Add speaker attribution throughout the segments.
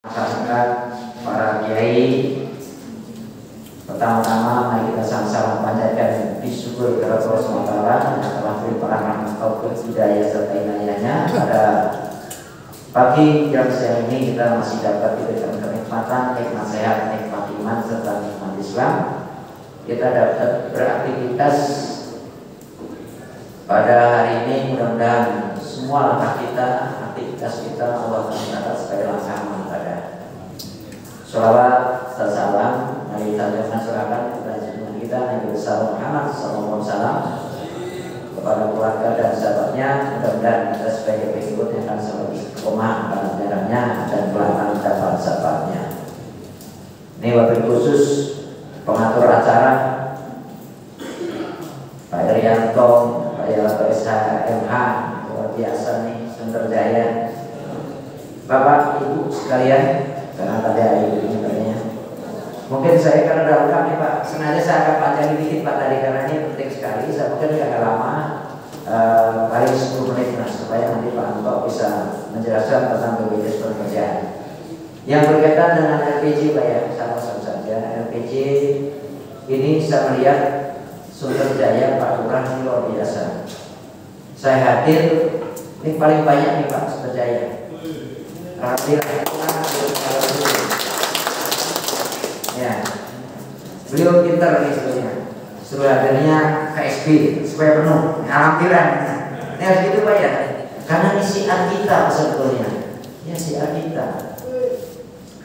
Speaker 1: Masyarakat, para kiai, pertama-tama mari kita sama-sama panjatkan syukur kepada Allah SWT yang telah memberikan rahmat taufik hidayah serta inayahnya. Pada pagi jam siang ini kita masih dapat diberikan kenikmatan, nikmat sehat, nikmat iman serta nikmat Islam. Kita dapat beraktivitas pada hari ini. Mudah-mudahan semua langkah kita, aktivitas kita Allah akan mencatat sebagai langkah ibadah. Sholawat dan salam mari kita serahkan kepada junjungan kita Nabi besar Muhammad SAW, kepada keluarga dan sahabatnya. Mudah-mudahan kita sebagai pengikut yang akan selalu istiqomah dalam jalannya dan pelaksanaan dapat sahabatnya. Ini wabil khusus pengatur acara Pak Irianto, Pak Yalato SHMH, luar biasa nih, Sunter Jaya. Bapak Ibu sekalian, karena tadi hari ini katanya mungkin saya karena udah lengkap nih Pak, sengaja saya akan panjangin dikit Pak tadi karena ini penting sekali. Saya mungkin agak lama, paling 10 menit nah, supaya nanti Pak Anto bisa menjelaskan tentang BPJS Pekerjaan yang berkaitan dengan LPG Pak ya. Sama-sama saja LPG ini saya melihat Sunter Jaya Pak Lurah ini luar biasa. Saya hadir ini paling banyak nih Pak Sunter Jaya. Alhamdulillah. Ya, beliau pintar nih sebetulnya. Suruh hadirnya KSB supaya penuh. Alhamdulillah. Ini harus gitu Pak ya. Karena ini siar kita sebetulnya. Ya siar kita.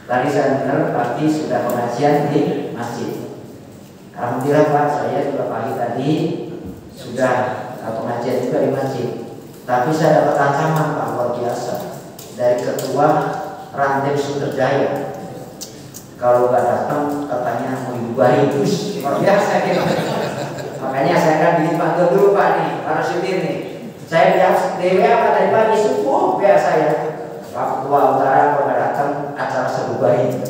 Speaker 1: Tadi saya dengar pagi sudah pengajian di masjid. Alhamdulillah Pak, saya juga pagi tadi sudah pengajian juga di masjid. Tapi saya dapat ancaman Pak luar biasa dari ketua Ranting Sunter Jaya. Kalau nggak datang katanya mau dibubarin, luar biasa gitu. Makanya saya akan dipanggil dulu Pak nih, para supir nih. Saya lihat DW apa tadi pagi subuh biasa ya. Pak Ketua Utara kalau nggak datang acara sebubarin.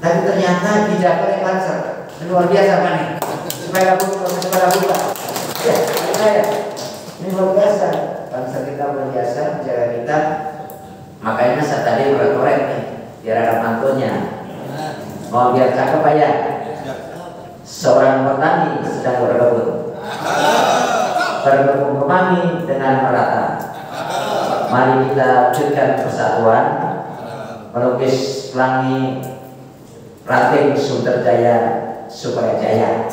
Speaker 1: Tapi ternyata tidak boleh lancar. Luar biasa Pak nih. Supaya buka. Ya, saya. Ini luar biasa. Bangsa kita luar biasa, jaga kita. Makanya saya tadi korek nih, biar ada mantunya. Mau biar cakep Pak ya. Seorang petani sedang berkebun, berkompromi dengan merata. Mari kita wujudkan persatuan, melukis pelangi Ranting Sunter Jaya supaya jaya.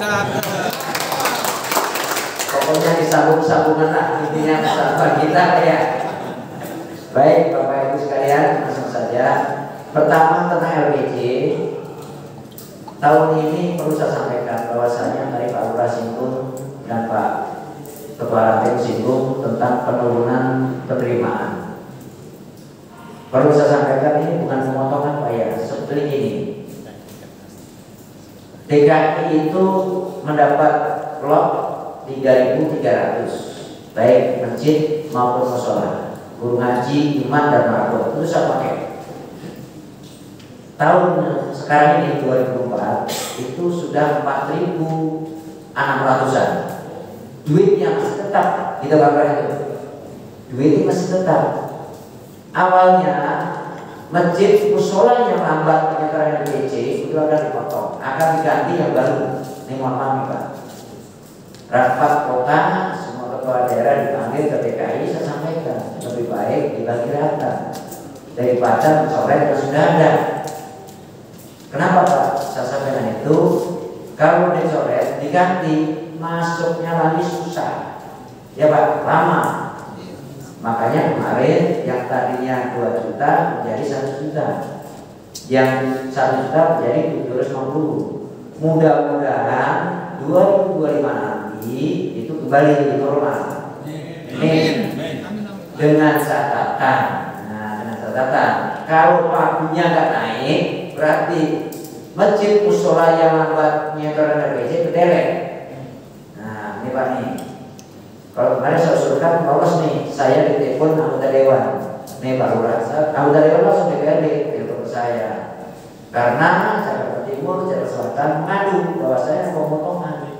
Speaker 1: Pokoknya disambung-sambungan lah, intinya persatuan kita ya. Baik Bapak Ibu sekalian, langsung saja. Pertama tentang LPG. Tahun ini perlu saya sampaikan bahwasanya tadi Pak Lurah singgung dan Pak Ketua Ranting singgung tentang penurunan penerimaan. Perlu saya sampaikan ini bukan pemotongan Pak ya, seperti ini. DKI itu mendapat lot 3.300 baik masjid maupun mushola, guru ngaji, imam dan makhluk itu saya pakai. Tahun sekarang ini 2004 itu sudah 4.600-an. Duit yang masih tetap kita bakar itu. Duit ini masih tetap. Awalnya masjid mushola yang lambat penyetaraan LPG itu akan dipotong, akan diganti yang baru. Ini mohon maaf Pak. Rapat kota semua ketua daerah dipanggil ke DKI, saya sampaikan lebih baik dibagi rata daripada mencoret yang sudah ada. Kenapa Pak? Saya sampaikan itu kalau dicoret diganti masuknya lagi susah ya Pak, lama. Makanya kemarin yang tadinya 2 juta menjadi 1 juta, yang 1 juta menjadi 750. Mudah-mudahan 2025 nanti itu kembali ke normal. Ini dengan catatan. Nah, dengan catatan kalau pagunya nggak naik berarti masjid mushola yang lambat nyetor LPG kedelek. Nah ini Pak nih, kalau kemarin saya usulkan lolos nih, saya ditelepon anggota dewan nih Pak Lurah, anggota dewan langsung DPRD telepon saya karena Jakarta Timur, Jakarta Selatan mengadu bahwa saya pemotongan.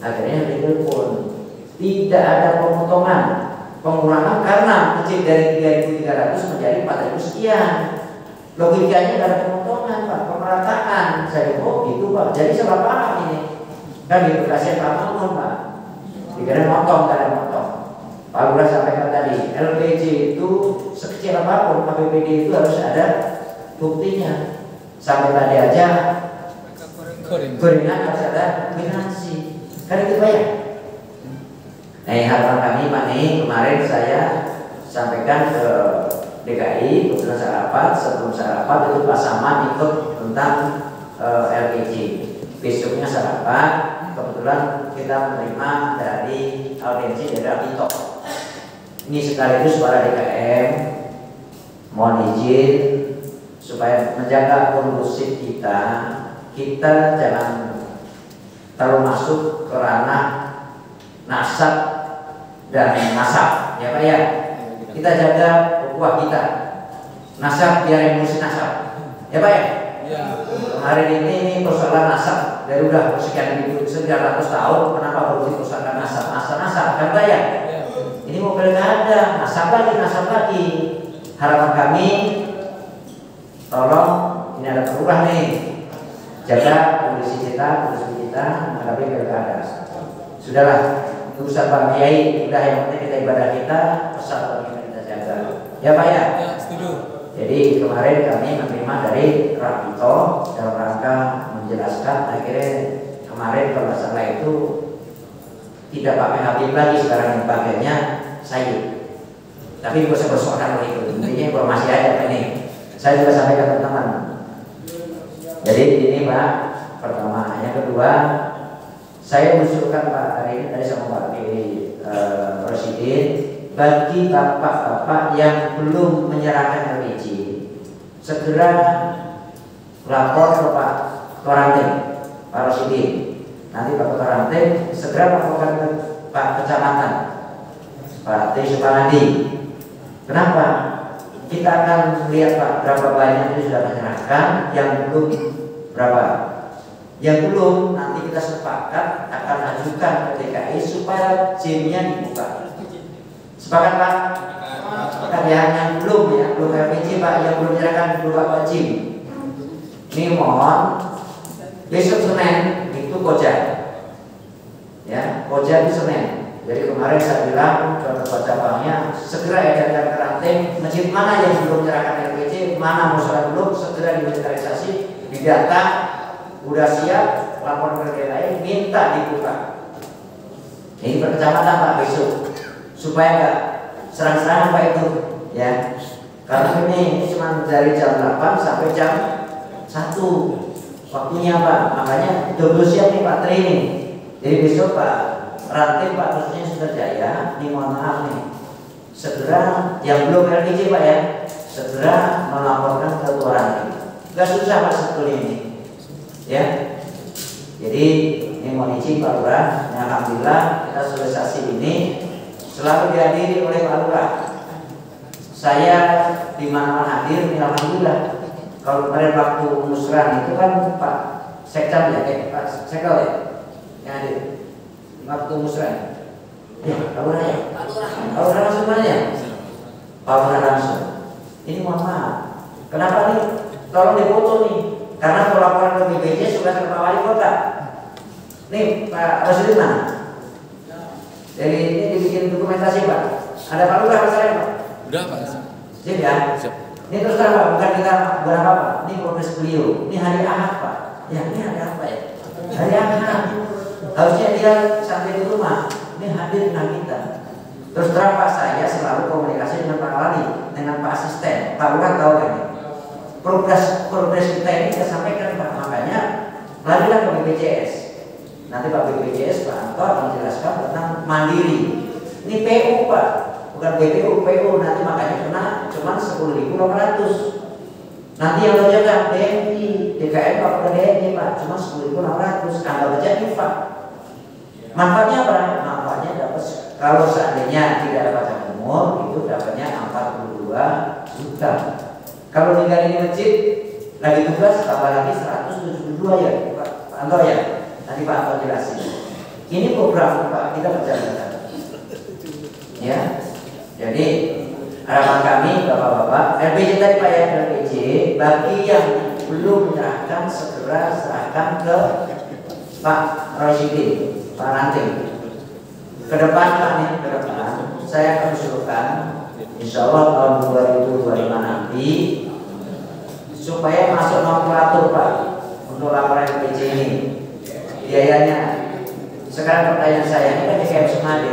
Speaker 1: Akhirnya ditelepon, tidak ada pemotongan, pengurangan karena masjid dari 3.300 menjadi 4.000 sekian. Logikanya nggak ada pemotongan Pak, pemerataan. Saya oh gitu Pak, jadi salah paham ini. Kan gitu kasih Pak Pak. Dikira motong, nggak ada motong. Pak Lurah sampaikan tadi, LPG itu sekecil apapun APBD itu harus ada buktinya. Sampai tadi aja gorengan harus ada finansi. Kan itu Pak ya? Nah, harapan kami Pak nih, kemarin saya sampaikan ke DKI, kebetulan saya rapat, sebelum saya rapat itu Pak Samad ikut tentang LPG. Besoknya saya rapat, kebetulan kita menerima dari audiensi dari Apito. Ini sekaligus para DKM, mohon izin supaya menjaga kondusif kita jangan terlalu masuk ke ranah nasab dan nasab, ya Pak ya. Kita jaga ukhuwah kita, nasab biar emosi nasab, ya Pak ya. Kemarin ini persoalan nasab dari udah sekian tahun, kenapa baru dipersoalkan nasab kan Pak ya. Ini mau pilkada, nasab lagi. Harapan kami, tolong ini ada perubahan nih, jaga kondisi kita menghadapi pilkada. Sudahlah, urusan Pak Kiai, udah yang penting kita ibadah kita, persatuan kita jaga. Ya Pak ya.
Speaker 2: Setuju.
Speaker 1: Jadi kemarin kami menerima dari Rapito dalam rangka menjelaskan, akhirnya kemarin kalau salah itu tidak pakai Habib lagi, sekarang yang pakainya Sayyid. Tapi juga saya bersoalkan itu, intinya informasi aja ini. Saya juga sampaikan teman-teman. Jadi ini Pak, pertama. Yang kedua, saya mengusulkan Pak hari ini tadi sama Pak Presiden, bagi bapak-bapak yang belum menyerahkan LPG, segera lapor ke Pak Koranting, Pak Presiden. Nanti Pak Koranting segera laporkan ke Pak Kecamatan, Pak Tri Suparadi. Kenapa? Kita akan lihat Pak berapa banyak yang sudah menyerahkan, yang belum berapa. Yang belum nanti kita sepakat akan ajukan ke DKI supaya JIM-nya dibuka. Sepakat Pak? Sepakat ya, yang belum LPG Pak, yang belum menyerahkan dulu Pak JIM. Ini mohon besok Senin itu Koja. Ya, Koja itu Senin. Jadi kemarin saya bilang ke ketua cabangnya segera edarkan ke ranting masjid mana yang belum menyerahkan LPG, mana musola belum, segera diinventarisasi, didata, udah siap, lapor ke DKI, minta dibuka. Ini per kecamatan Pak besok, supaya nggak serang-serangan Pak itu, ya. Karena ini cuma dari jam 8 sampai jam 1 waktunya Pak, makanya double siap nih Pak Tri ini. Jadi besok Pak Ranting Pak khususnya Sudrajaya, ini mohon maaf nih, segera yang belum LPG Pak ya, segera melaporkan ke ketua ranting. Gak susah Pak sebetulnya ini, ya. Jadi ini mohon izin Pak Lurah, alhamdulillah kita sosialisasi ini selalu dihadiri oleh Pak Lurah. Saya di mana-mana hadir, alhamdulillah. Kalau kemarin waktu musran itu kan Pak Sekdam ya, Pak Sekdam ya, yang hadir. Waktu musran, ya Pak Lurah ya, Pak Lurah langsung mana ya, Pak Lurah langsung. Ini mohon maaf, kenapa nih? Tolong dipoto nih, karena kalau laporan ke BPJ sudah ke Pak Wali Kota. Nih Pak Presiden mana? Jadi ini dibikin dokumentasi Pak. Ada Pak Lurah masalahnya Pak?
Speaker 2: Udah Pak.
Speaker 1: Siap ya. Ini terus terang Pak, bukan kita berapa Pak? Ini progres beliau. Ini hari Ahad Pak. Ya ini hari apa ya? Hari Ahad. Harusnya dia sampai di rumah. Ini hadir dengan kita. Terus terang Pak, saya selalu komunikasi dengan Pak Lali, dengan Pak Asisten. Pak Lurah tahu kan? Progres kita ini kita sampaikan Pak. Makanya larilah ke BPJS. Nanti Pak BPJS Pak Anto menjelaskan tentang mandiri. Ini PU Pak, bukan BPU, PU. Nanti makanya kena cuma 10.600. Nanti yang menjaga DNI, DKM Pak ke DNI Pak, cuma 10.600. Anda baca Pak. Manfaatnya apa? Manfaatnya dapat kalau seandainya tidak ada pajak umur itu dapatnya 42 juta. Kalau tinggal di masjid lagi tugas tambah lagi 172 ya Pak Anto ya. Nanti Pak Anto jelasin. Ini program Pak kita berjalan. Ya. Jadi harapan kami Bapak-bapak, LPJ tadi Pak ya, LPJ bagi yang belum menyerahkan segera serahkan ke Pak Rosyidin, Pak Ranting. Ke depan Pak nih, ke depan saya akan usulkan insya Allah tahun 2025 nanti supaya masuk nomenklatur Pak untuk laporan LPJ ini biayanya. Sekarang pertanyaan saya, ini kan DKM Semade,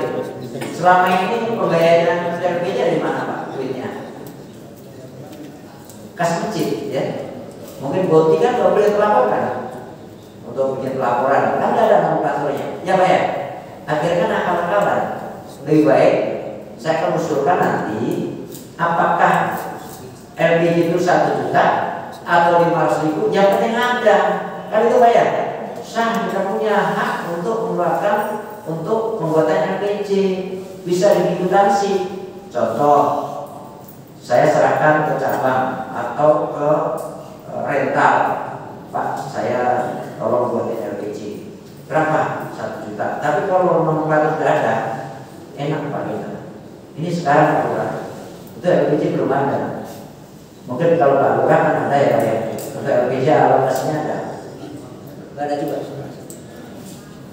Speaker 1: selama ini pembayaran LPJ dari mana Pak duitnya? Kas masjid ya, mungkin Boti kan nggak boleh melaporkan untuk bikin pelaporan, kan nggak ada nomenklaturnya ya Pak ya. Akhirnya kan akal-akalan. Lebih baik saya akan usulkan nanti apakah LPJ itu 1 juta atau 500.000, yang penting ada. Kan itu Pak ya, sah, kita punya hak untuk mengeluarkan untuk pembuatan LPJ, bisa diakuntansi. Contoh, saya serahkan ke cabang atau ke rental, Pak saya tolong buatin LPJ, berapa? 1 juta. Tapi kalau nomenklatur tidak ada, enak Pak kita. Ini sekarang Pak Lurah, itu LPJ belum ada. Mungkin kalau Pak Lurah kan ada ya Pak ya, untuk LPJ alokasinya ada. Nggak ada juga.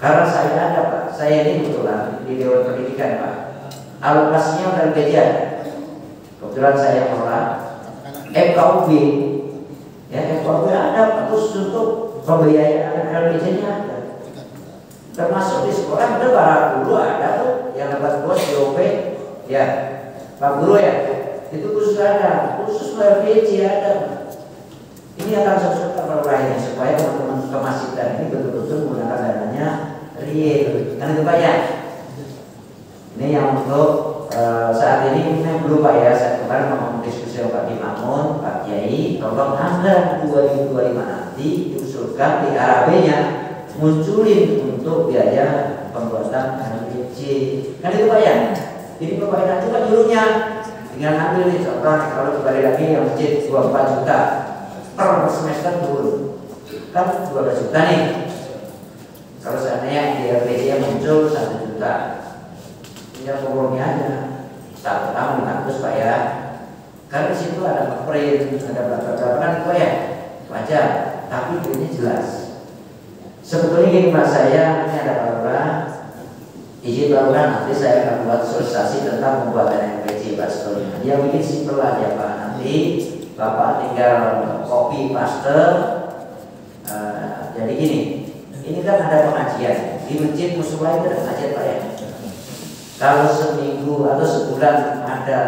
Speaker 1: Karena saya ada Pak, saya ini kebetulan di Dewan Pendidikan Pak, alokasinya untuk LPJ ada. Kebetulan saya mengelola FKUB, ya FKUB ada khusus untuk pembiayaan LPJ-nya ada. Termasuk di sekolah ada para guru ada tuh yang dapat bos DOP, ya Pak Guru ya, itu khusus ada, khusus LPJ ada. Ini akan sesuatu kalau lainnya supaya teman-teman kemasitan ini betul-betul menggunakan dananya real, kan itu Pak ya. Ini yang untuk saat ini belum Pak ya, saya kemarin ngomong diskusi Pak Dimamun, Pak Kiai, tolong anggaran 2025 nanti diusulkan di RAB-nya munculin untuk biaya pembuatan LPJ, kan itu Pak ya. Jadi Bapak nanti Pak jurunya tinggal ambil nih contoh, kalau kembali lagi yang masjid 24 juta per semester turun, kan 12 juta nih. Kalau seandainya di LPJ yang muncul 1 juta, tinggal pokoknya aja 1 tahun 500 Pak ya. Karena di situ ada print, ada berapa kan itu ya, wajar. Tapi ini jelas. Sebetulnya gini Pak, saya ini ada Pak Lurah, izin Pak Lurah nanti saya akan buat sosialisasi tentang pembuatan LPJ Pak sebetulnya. Dia bikin simpel aja Pak, nanti Bapak tinggal copy paste. Jadi gini, ini kan ada pengajian di masjid musola itu ada pengajian Pak ya. Kalau seminggu atau sebulan ada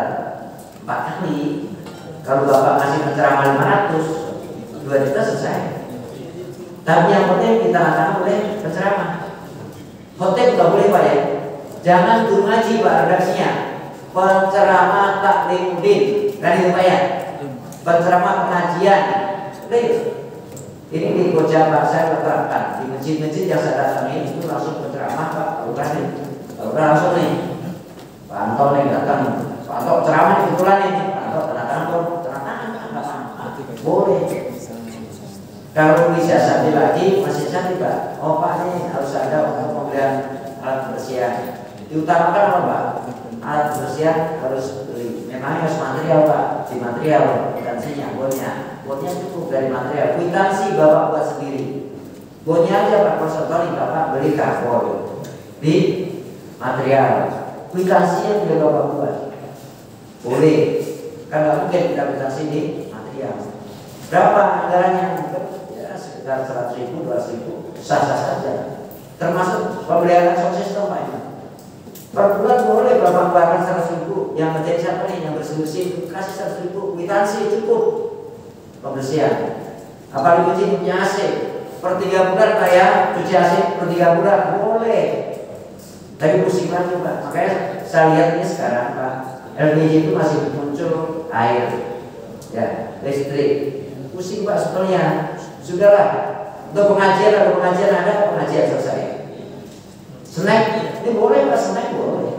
Speaker 1: 4 kali, kalau Bapak ngasih penceramah 500, 2 juta selesai. Tapi yang penting kita katakan boleh penceramah. Hotel nggak boleh Pak ya. Jangan guru ngaji Pak redaksinya. Penceramah taklimuddin, kan itu Pak ya. Penceramah pengajian. Ini di Koja Pak saya terapkan di masjid-masjid yang saya datangi itu langsung penceramah Pak Lurah nih. Lurah langsung nih. Pak Anton nih datang. Pak Anton ceramah di kebetulan nih. Pak Anton tanda tangan boleh. Kalau disiasati lagi masih cantik Pak. Oh Pak ini harus ada untuk pembelian alat kebersihan. Diutamakan apa Pak? Alat kebersihan harus beli. Memang harus material Pak. Di material kwitansinya, bonnya cukup dari material. Kwitansi Bapak buat sendiri. Bonnya aja Pak, konsultasi Bapak beli karbon di material. Kwitansinya tidak Bapak buat. Boleh. Karena mungkin kita kwitansi di material. Berapa anggarannya? Sekitar 100.000, 200.000, sah-sah saja. Termasuk pembelian sound system Pak ini. Per bulan boleh Bapak keluarkan 100.000. Yang menjadi siapa nih yang bersih-bersih kasih 100.000, kwitansi cukup pembersihan. Apalagi kucing punya AC per 3 bulan Pak ya, cuci AC per 3 bulan boleh. Tapi pusing lagi Pak. Makanya saya lihat ini sekarang Pak, LPJ itu masih muncul air, ya listrik. Pusing Pak sebetulnya. Sudahlah, untuk pengajian ada pengajian selesai. Snack ini boleh Pak, snack boleh.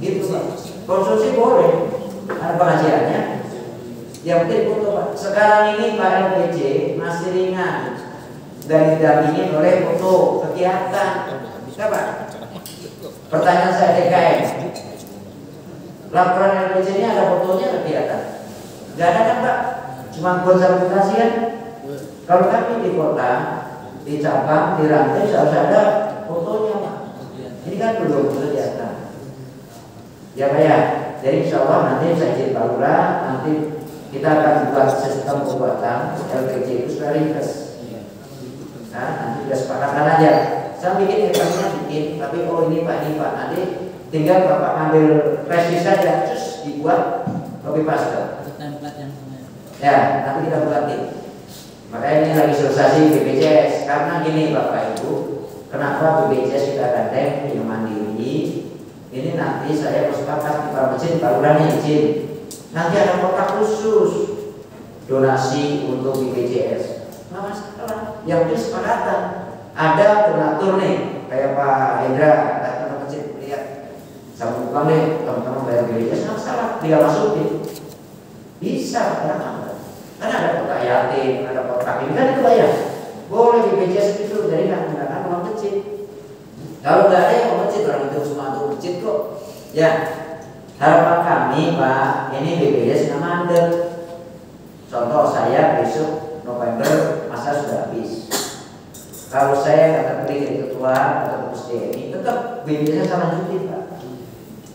Speaker 1: Gitu Pak. Konsumsi boleh. Ada pengajiannya. Yang penting foto Pak. Sekarang ini Pak LPJ masih ringan dan didampingi oleh foto kegiatan. Siapa? Pertanyaan saya DKM. Laporan LPG ini ada fotonya nggak kelihatan? Nggak ada kan Pak? Cuma buat sertifikasi kan? Kalau kami di kota, di cabang, di rantai harus ada fotonya Pak. Ini kan belum kelihatan. Ya Pak ya. Jadi insya Allah nanti saya izin Pak Lurah, nanti kita akan buat sistem pembuatan LPG itu sudah ringkas. Nah, nanti sudah sepakatkan aja. Saya bikin rekamnya bikin, tapi oh ini Pak, nanti tinggal Bapak ambil presisi saja, terus dibuat copy paste. Ya, nanti kita buatin. Makanya ini lagi sosialisasi BPJS, karena gini Bapak Ibu, kenapa BPJS kita gandeng yang mandiri? Ini nanti saya bersepakat di Pak Masjid, Pak Lurahnya izin. Nanti ada kotak khusus donasi untuk BPJS. Nggak masalah. Yang penting sepakatan. Ada donatur nih, kayak Pak Hendra datang ke masjid lihat sama tukang nih, teman-teman bayar BPJS, nggak masalah, tinggal masukin. Bisa, kenapa? Karena ada kotak yatim, ada kotak ini kan itu bayar. Boleh BPJS itu, jadi nggak menggunakan uang kecil. Kalau nggak ada yang mau masjid, orang itu semua untuk masjid kok. Ya, harapan kami Pak, ini BPJS nggak mandek. Contoh saya besok November masa sudah habis. Kalau saya nggak terpilih jadi ketua atau pengurus DMI, tetap BPJS saya lanjutin Pak.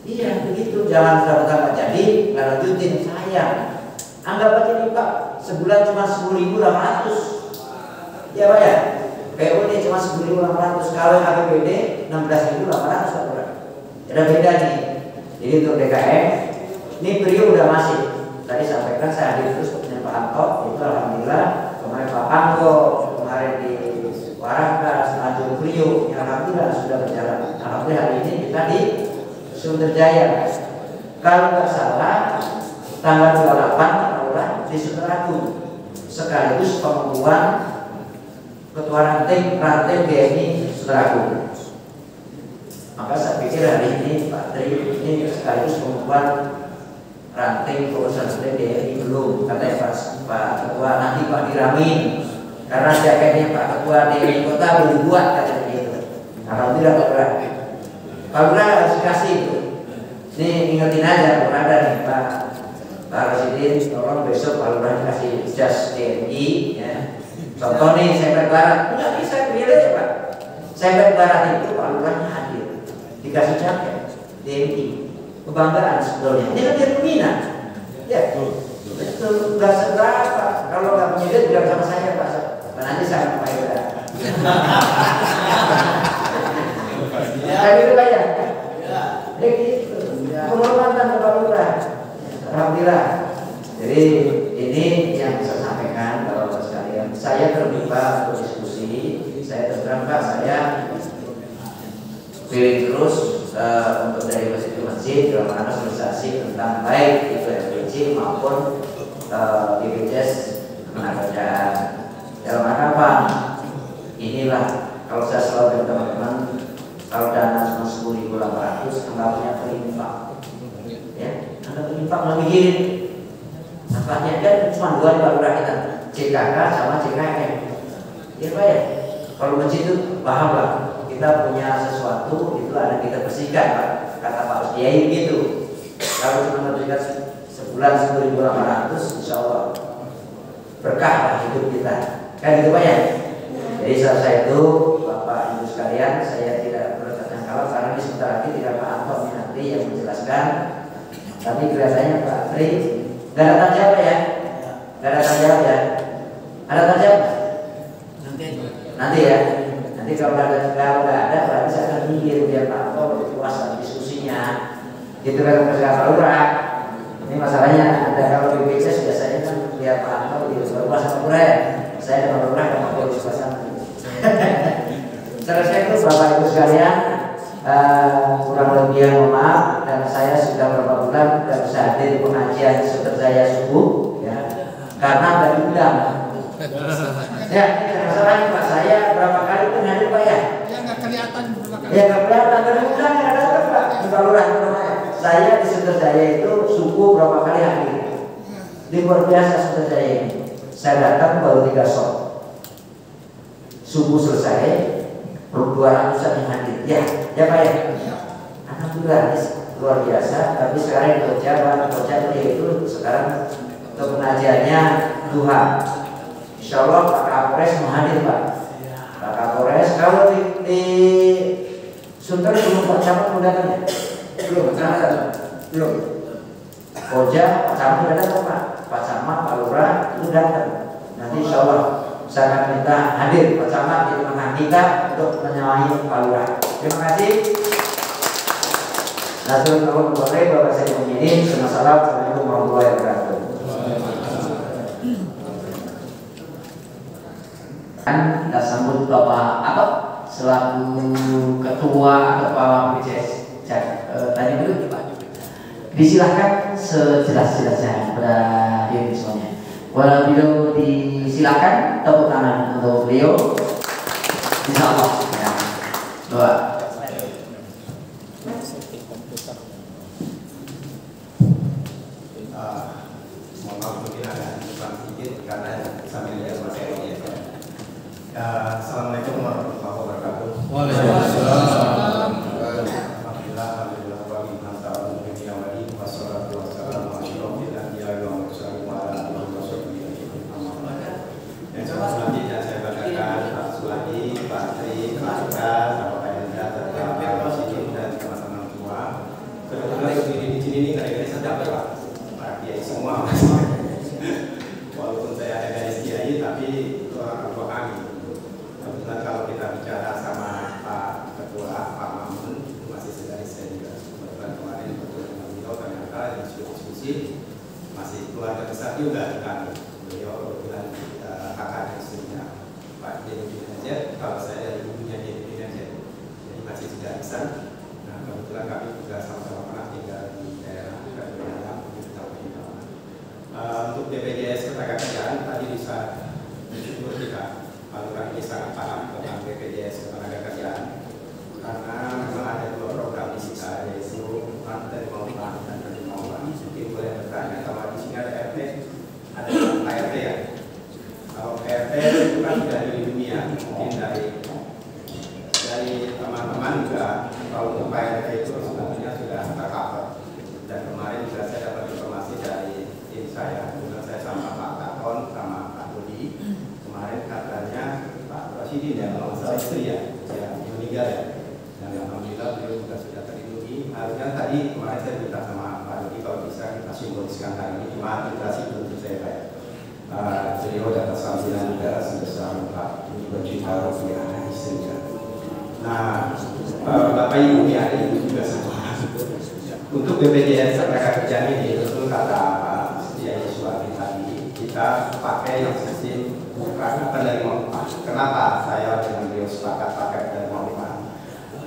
Speaker 1: Iya begitu, jangan sudah nggak jadi nggak lanjutin, sayang. Anggap aja nih Pak, sebulan cuma 10.800. Ya Pak ya. PUD cuma 10.800, kalau APBD 16.800 Pak Lurah. Ada beda nih. Jadi untuk DKM, ini beliau udah masih. Tadi sampaikan saya hadir terus dengan Pak Anto, itu alhamdulillah kemarin Pak Pangko, kemarin di Warakas, Tanjung Priok, alhamdulillah sudah berjalan. Alhamdulillah hari ini kita di Sunterjaya. Kalau nggak salah tanggal 28 Pak Lurah di Suteragung, sekaligus pengumuman Ketua ranting BNI Suteragung. Maka saya pikir hari ini Pak Tri ini sekaligus pengumuman ranting pengurus BNI belum, katanya Pak Ketua nanti Pak diramin karena jaketnya Pak Ketua DPI Kota belum dibuat katanya gitu. Alhamdulillah Pak Lurah. Pak Lurah harus kasih itu. Ini ingetin aja kalau ada nih Pak Presiden, tolong besok Pak Lurah kasih jas DNI ya. Contoh nih saya Barat, nggak bisa pilih ya Pak. Saya Barat itu Pak Lurahnya hadir, dikasih jaket DMI, kebanggaan sebetulnya. Ini kan dia peminat, ya. Itu nggak seberapa. Kalau nggak punya duit bilang sama saya Pak. Nanti saya mau bayar. Kayak gitu Pak ya. Ya gitu. Penghormatan ke Pak Lurah. Alhamdulillah. Jadi ini yang saya sampaikan kalau sekalian. Saya terlibat untuk diskusi. Saya terang Pak, saya pilih terus untuk dari masjid ke masjid dalam rangka sosialisasi tentang baik itu LPG maupun BPJS ketenagakerjaan. Dalam rangka apa? Inilah kalau saya selalu dengan teman-teman, kalau dana cuma 10.800 anggapnya berinfak. Ya, Anda berinfak mau mikirin nampaknya kan cuma dua di Pak Lurah kita, CKK sama CKM. Ya Pak ya, kalau masjid itu paham lah, kita punya sesuatu itu ada kita bersihkan Pak, kata Pak Usdiai gitu. Kalau cuma berikan sebulan 10.800, insya Allah berkah lah hidup kita, kan gitu Pak ya. Jadi saya itu Bapak Ibu sekalian, saya tidak berkata kalau karena di sebentar lagi tidak Pak Anton nanti yang menjelaskan, tapi kelihatannya Pak Tri nggak ada tanya jawab ya, nggak ada tanya jawab ya, ada tanya jawab nanti ya. Nanti kalau nggak ada berarti saya akan mikir biar Pak Anton lebih puas dalam diskusinya. Gitu kan Pak Lurah. Ini masalahnya ada kalau BPJS biasanya kan biar Pak Anton lebih puas sama Lurah. Saya dengan Lurah dan Pak Polisi pasang. Selesai itu Bapak Ibu sekalian, kurang lebih mohon maaf dan saya sudah beberapa bulan tidak bisa hadir di pengajian Sunterjaya subuh ya, karena nggak diundang. Ya, masalahnya Pak, saya berapa kali pun hadir Pak ya? Ya nggak kelihatan berapa kali. Ya nggak kelihatan, nggak diundang ya ada Pak. Pak Lurah, saya di Sunterjaya itu subuh berapa kali hadir? Di luar biasa Sunterjaya ini. Saya datang baru 3 shot. Subuh selesai, 200-an yang hadir. Ya Pak ya. Alhamdulillah luar biasa. Tapi sekarang di Koja itu sekarang untuk pengajiannya duha. Insya Allah Pak Kapolres menghadir Pak. Pak Kapolres kalau di Sunter belum Pak Camat mendatangnya? Belum, belum. Koja Pak Camat sudah datang Pak. Pak Camat, Pak Lurah itu datang. Nanti Insya Allah saya akan minta hadir Pak Camat di tengah kita untuk menyalahi Pak Lurah. Terima kasih. Assalamualaikum warahmatullahi wabarakatuh. Assalamualaikum warahmatullahi wabarakatuh. Kita sambut Bapak apa selaku ketua atau Pak PJS tanya dulu Pak. Disilahkan sejelas-jelasnya pada diri semuanya. Walau beliau disilakan tepuk tangan untuk beliau. Insya Allah ya. Doa.
Speaker 2: Mohon maaf mungkin agak kurang sedikit karena sambil lihat materinya. Assalamualaikum warahmatullahi wabarakatuh. Waalaikumsalam. Alhamdulillah wa bihamdihi wassalatu wassalamu ala asyrofil anbiya'i wal mursalin wa ala alihi wa sahbihi ajmain. Yang selanjutnya saya bacakan Pak Suladi, Pak Tri, Pak Suka, Bapak Hendra, serta Pak Sidin dan teman-teman semua. Kebetulan berdiri di sini ini kali-kali sedap Pak. Pak Kiai semua. Walaupun saya ada garis Kiai tapi rohani. Kebetulan kalau kita bicara sama Pak Ketua, Pak Mamun, itu masih segaris saya juga. Kebetulan kemarin betul dengan beliau ternyata diskusi masih keluarga besar juga di kami. Beliau kebetulan kakak dan istrinya Pak Dedi Nazir, kalau saya dari ibunya Dedi Nazir, jadi masih segarisan. Nah kebetulan kami juga sama-sama pernah tinggal di daerah Kaduna di tahun ini. Untuk BPJS Ketenagakerjaan tadi bisa bersyukur kita Pak Lurah ini sangat paham tentang BPJS Ketenagakerjaan karena memang ada dua program di kita yaitu penerima upah dan penerima upah. Mungkin boleh bertanya kalau di sini ada RT, ada ART ya. Kalau RT itu kan sudah dilindungi ya, mungkin dari teman-teman juga kalau untuk ART itu sebenarnya sudah tercover. Dan kemarin juga saya dapat informasi dari tim saya, kemudian saya sama Pak Katon sama Pak Budi. Kemarin katanya Pak Presiden ya, kalau saya istri ya, yang meninggal ya. Dan alhamdulillah beliau juga sudah terlindungi. Harusnya tadi kemarin saya minta sama Pak Budi kalau bisa kita simboliskan hari ini, cuma inflasi belum saya bayar. Beliau dapat sambilan negara sebesar 4 juta rupiah istrinya. Nah, Bapak Ibu ya, Ibu juga semua. Untuk BPJS Ketenagakerjaan ini tentu kata Pak Setiaji Suwadi tadi kita pakai yang sistem bukan penerima upah. Kenapa saya dengan beliau sepakat pakai penerima upah?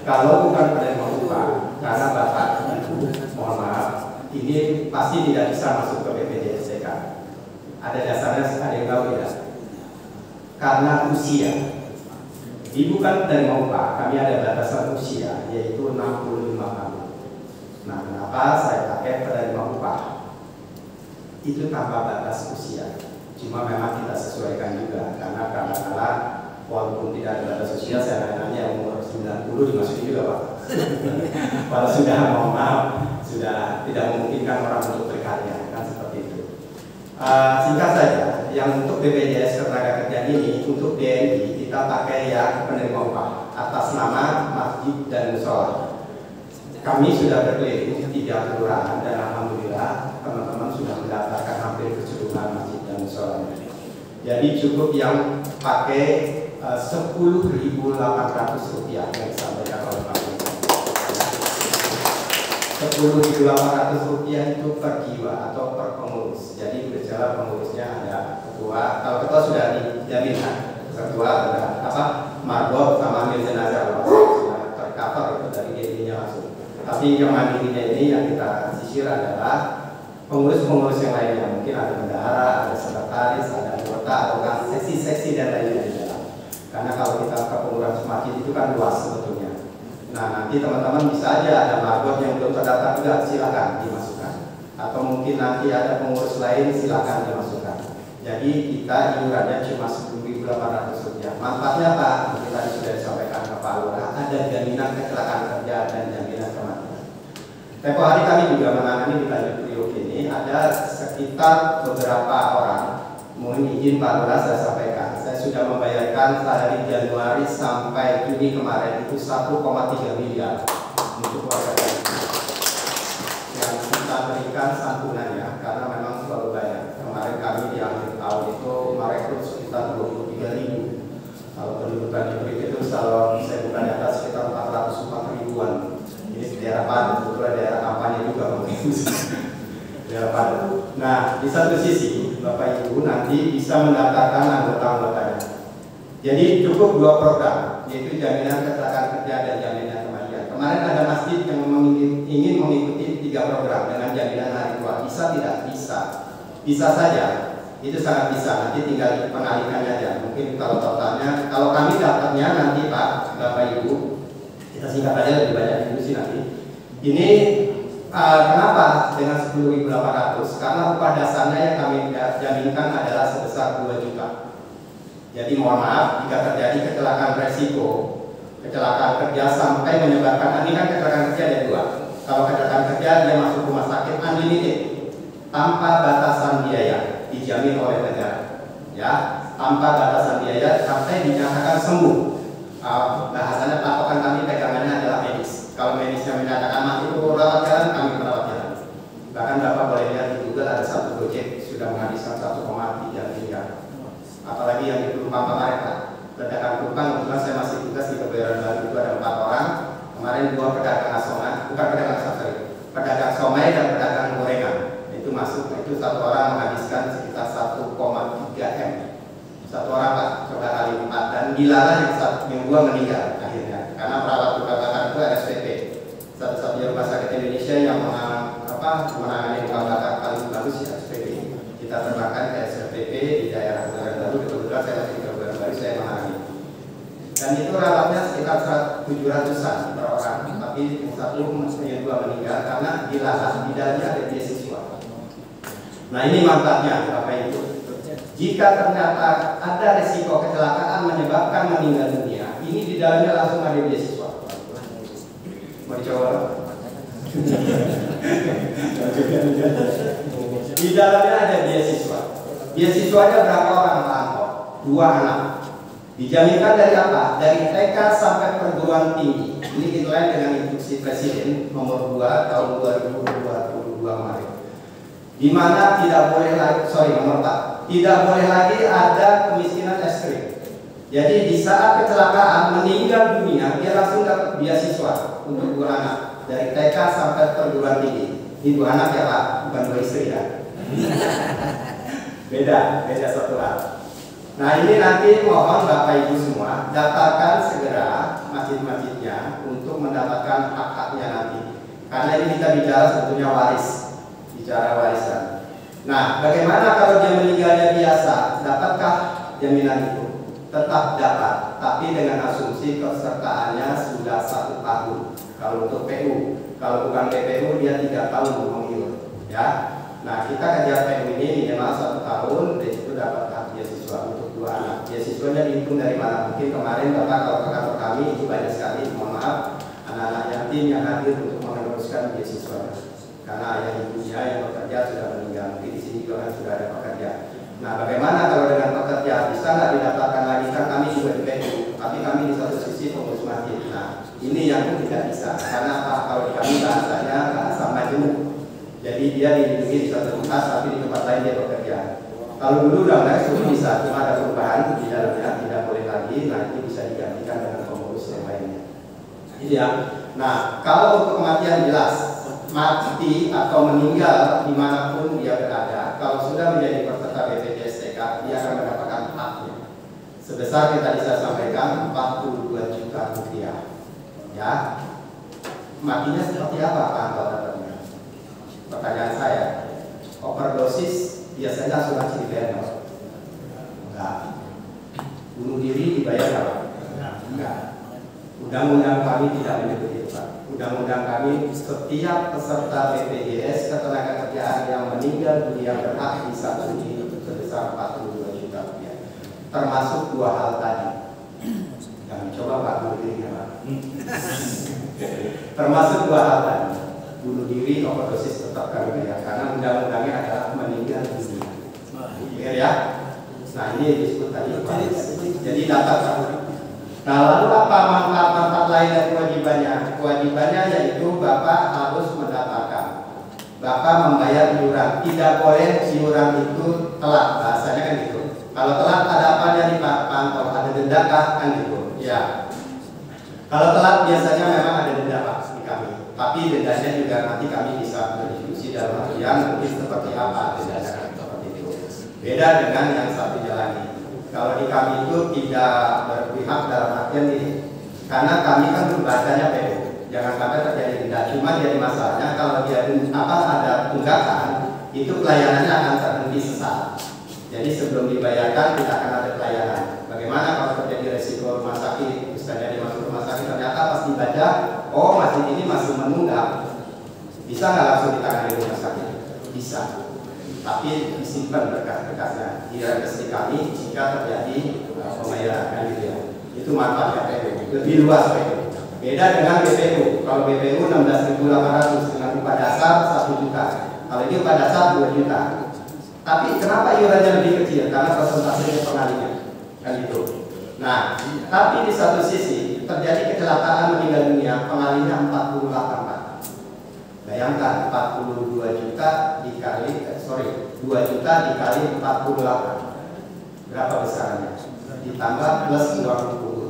Speaker 2: Kalau bukan penerima upah, karena Bapak mohon maaf, ini pasti tidak bisa masuk ke BPJS TK. Ada dasarnya, ada yang tahu tidak? Karena usia. Ibu kan penerima upah, kami ada batasan usia yaitu 65 tahun. Nah, kenapa saya pakai penerima upah? Itu tanpa batas usia. Cuma memang kita sesuaikan juga karena kadang-kadang walaupun tidak ada batas usia, saya nanya umur 90 dimasukin juga Pak. Kalau sudah mohon maaf, sudah tidak memungkinkan orang untuk berkarya, kan seperti itu. Singkat saja, yang untuk BPJS Ketenagakerjaan ini untuk DNI kita pakai yang penerima upah atas nama masjid dan musola. Kami sudah berkeliling di 3 kelurahan dan alhamdulillah teman-teman sudah mendaftarkan hampir keseluruhan masjid dan musola. Jadi cukup yang pakai 10.800 rupiah yang disampaikan oleh Pak Menteri. 10.800 rupiah itu per jiwa atau per pengurus. Jadi berjalan pengurusnya ada ketua. Kalau ketua sudah dijamin kan? Ketua ada apa? Marbot sama amil jenazah sudah tercover itu dari dirinya langsung. Tapi yang mandirinya ini yang kita sisir adalah pengurus-pengurus yang lainnya. Mungkin ada bendahara, ada sekretaris, ada anggota, atau seksi-seksi dan lainnya di dalam. Karena kalau kita ke pengurus masjid itu kan luas sebetulnya. Nah nanti teman-teman bisa aja ada marbot yang belum terdaftar juga, silakan dimasukkan. Atau mungkin nanti ada pengurus lain, silakan dimasukkan. Jadi kita iurannya cuma 10.800 rupiah. Manfaatnya apa? Mungkin tadi sudah disampaikan ke Pak Lurah, ada jaminan kecelakaan kerja dan jaminan kematian. Tempo hari kami juga menangani di Tanjung Priok ini ada sekitar beberapa orang. Mohon izin Pak Lurah saya sampaikan, saya sudah membayarkan dari Januari sampai Juni kemarin itu 1,3 miliar untuk warga yang kita berikan santunannya karena memang selalu bayar. Kemarin kami di akhir tahun itu merekrut sekitar 23.000. Kalau pendudukan di Priok itu kalau saya buka data sekitar 404 ribuan. Ini daerah padat, kebetulan daerah kampanye juga mungkin. Daerah padat. Nah, di satu sisi Bapak Ibu nanti bisa mendaftarkan anggota-anggotanya. Jadi cukup 2 program, yaitu jaminan kecelakaan kerja dan jaminan kematian. Kemarin ada masjid yang ingin mengikuti 3 program dengan jaminan hari tua. Bisa tidak? Bisa. Bisa saja. Itu sangat bisa. Nanti tinggal penalikannya aja. Mungkin kalau totalnya, kalau kami dapatnya nanti Pak, Bapak Ibu, kita singkat aja lebih banyak diskusi nanti. Ini kenapa dengan 10.800? Karena upah dasarnya yang kami jaminkan adalah sebesar 2 juta. Jadi mohon maaf jika terjadi kecelakaan resiko, kecelakaan kerja sampai menyebabkan, ini kan kecelakaan kerja ada 2. Kalau kecelakaan kerja dia masuk rumah sakit unlimited tanpa batasan biaya, dijamin oleh negara. Ya, tanpa batasan biaya sampai dinyatakan sembuh. Bahasanya patokan kami pegangannya adalah medis. Kalau medisnya menyatakan mati itu rawat jalan, kami merawat jalan. Bahkan Bapak boleh lihat di Google ada satu Gojek sudah menghabiskan 1,3 miliar. Apalagi yang di Pelumpang kemarin Pak, ledakan Pelumpang, kebetulan saya masih tugas di Kebayoran Baru itu ada 4 orang. Kemarin 2 pedagang asongan, bukan pedagang asongan, pedagang somai dan pedagang gorengan. Itu masuk, itu 1 orang menghabiskan sekitar 1,3 M. 1 orang Pak, coba kali 4 dan dilarang yang 2 meninggal akhirnya karena perawat luka bakar itu RSPP, satu-satunya rumah sakit Indonesia yang menangani luka bakar paling bagus ya RSPP. Kita terbangkan ke SRPP di daerah Kebayoran Baru, kebetulan saya masih di Kebayoran Baru, saya menangani. Dan itu rawatnya sekitar 700-an per orang, tapi satu yang 2 meninggal karena dilarang, di dalamnya ada beasiswa. Nah ini manfaatnya Bapak Ibu. Jika ternyata ada risiko kecelakaan menyebabkan meninggal dunia, ini di dalamnya langsung ada beasiswa. Mau dicoba? Di dalamnya ada beasiswa. Beasiswanya berapa orang Pak Anto? 2 anak. Dijaminkan dari apa? Dari TK sampai perguruan tinggi. Ini inline dengan instruksi Presiden nomor 2 tahun 2022 kemarin. Di mana tidak boleh lagi, nomor 4, tidak boleh lagi ada kemiskinan ekstrim. Jadi di saat kecelakaan meninggal dunia, dia langsung dapat beasiswa untuk 2 anak dari TK sampai perguruan tinggi. Ini 2 anak ya Pak, bukan 2 istri ya. beda 1 hal. Nah ini nanti mohon Bapak Ibu semua daftarkan segera masjid-masjidnya untuk mendapatkan hak-haknya nanti. Karena ini kita bicara sebetulnya waris. Bicara warisan. Nah, bagaimana kalau dia meninggalnya biasa? Dapatkah jaminan itu? Tetap dapat, tapi dengan asumsi kesertaannya sudah 1 tahun. Kalau untuk PU, kalau bukan PPU dia 3 tahun mengiur. Ya. Nah, kita kejar PU ini minimal 1 tahun, dan itu dapat hak beasiswa untuk 2 anak. Beasiswanya dihitung dari mana? Mungkin kemarin Bapak kalau ke kantor kami itu banyak sekali. Mohon maaf, anak-anak yatim yang hadir untuk meneruskan beasiswa. Karena ayah ibunya yang bekerja sudah meninggal, mungkin di sini juga kan sudah ada pekerja. Nah, bagaimana kalau dengan pekerja bisa nggak didaftarkan lagi? Kan kami juga di PU, tapi kami di satu sisi pengurus masjid. Nah, ini yang tidak bisa, karena apa? Kalau di kami bahasanya bahasa majemuk. Jadi dia dilindungi di satu tempat, tapi di tempat lain dia bekerja. Kalau dulu undang-undang itu bisa, cuma ada perubahan di dalamnya, tidak boleh lagi. Nah, itu bisa digantikan dengan pengurus yang lainnya. Ini ya. Nah, kalau untuk kematian jelas. Mati atau meninggal dimanapun dia berada, kalau sudah menjadi peserta BPJS TK, dia akan mendapatkan haknya sebesar yang tadi saya sampaikan 42 juta rupiah. Ya, matinya seperti apa Pak Anto dapatnya? Pertanyaan saya, overdosis biasanya asuransi dibayar nggak? Enggak. Bunuh diri dibayar nggak? Enggak. Undang-undang kami tidak menyebut itu Pak. Undang-undang kami setiap peserta BPJS ketenagakerjaan yang meninggal dunia berhak disantuни sebesar 42 juta rupiah. Termasuk 2 hal tadi. Kami coba Pak Menteri ya Pak. Termasuk 2 hal tadi. bunuh diri, overdosis tetap kami bayar karena undang-undangnya adalah meninggal dunia. Ya. Nah ini disebut tadi. Jadi dapat. Nah lalu apa manfaat-manfaat lain dan kewajibannya? Kewajibannya yaitu Bapak harus mendaftarkan. Bapak membayar iuran. Tidak boleh iuran itu telat. Bahasanya kan gitu. Kalau telat ada apanya di kantor? Ada denda kah? Kan gitu. Ya. Kalau telat biasanya memang ada denda Pak di kami. Tapi dendanya juga nanti kami bisa berdiskusi dalam artian mungkin seperti apa dendanya seperti itu. Beda dengan yang satu jalan ini. Kalau di kami itu tidak berpihak dalam artian ini, karena kami kan berbahasanya PO. Jangan sampai terjadi denda. Cuma jadi masalahnya kalau dia ada tunggakan, itu pelayanannya akan terhenti sesaat. Jadi sebelum dibayarkan tidak akan ada pelayanan. Bagaimana kalau terjadi resiko rumah sakit, misalnya dia masuk rumah sakit ternyata pas dibaca, oh masjid ini masih menunggak, bisa nggak langsung ditangani rumah sakit? Bisa. Tapi disimpan berkas-berkasnya di registrasi kami jika terjadi pembayaran gitu ya. Itu manfaatnya PPU. Lebih luas PPU. Beda dengan BPU. Kalau BPU 16.800 dengan upah dasar 1 juta. Kalau ini upah dasar 2 juta. Tapi kenapa iurannya lebih kecil? Karena persentasenya pengalinya. Kan gitu. Nah, tapi di satu sisi terjadi kecelakaan meninggal dunia, pengalinya 48 Pak. Bayangkan 42 juta dikali 2 juta dikali 48. Berapa besarannya? Ditambah plus uang guru.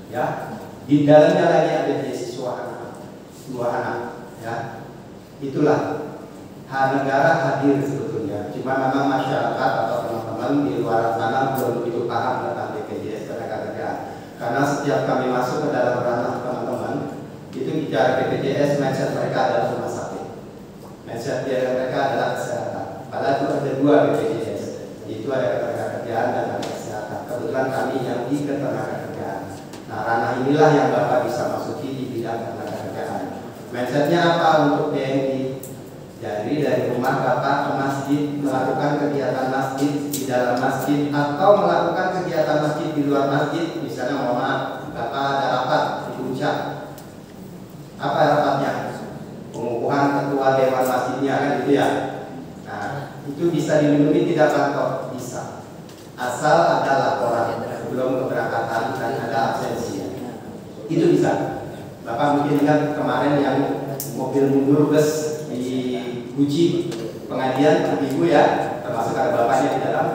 Speaker 2: Ya. Di dalamnya lagi ada beasiswa anak. 2 anak, ya. Itulah negara hadir sebetulnya. Cuma memang masyarakat atau teman-teman di luar sana belum begitu paham tentang BPJS Ketenagakerjaan. Karena setiap kami masuk ke dalam ranah teman-teman, itu bicara BPJS, mindset mereka adalah rumah sakit. Mindset mereka adalah kesehatan. Padahal itu ada 2 BPJS. Itu ada ketenagakerjaan dan ada kesehatan. Kebetulan kami yang di ketenagakerjaan. Nah, ranah inilah yang Bapak bisa masuki di bidang ketenagakerjaan. Mindsetnya apa untuk PMI? Jadi dari rumah Bapak ke masjid, melakukan kegiatan masjid di dalam masjid atau melakukan kegiatan masjid di luar masjid. Misalnya mohon maaf, Bapak ada rapat di puncak. Apa rapatnya? Pengukuhan ketua dewan masjidnya kan gitu ya. Nah, itu bisa dilindungi tidak kantor? Bisa. Asal ada laporan sebelum keberangkatan dan ada absensi. Itu bisa. Bapak mungkin ingat kemarin yang mobil mundur bus diuji pengadian ibu ya, termasuk ada bapaknya di dalam.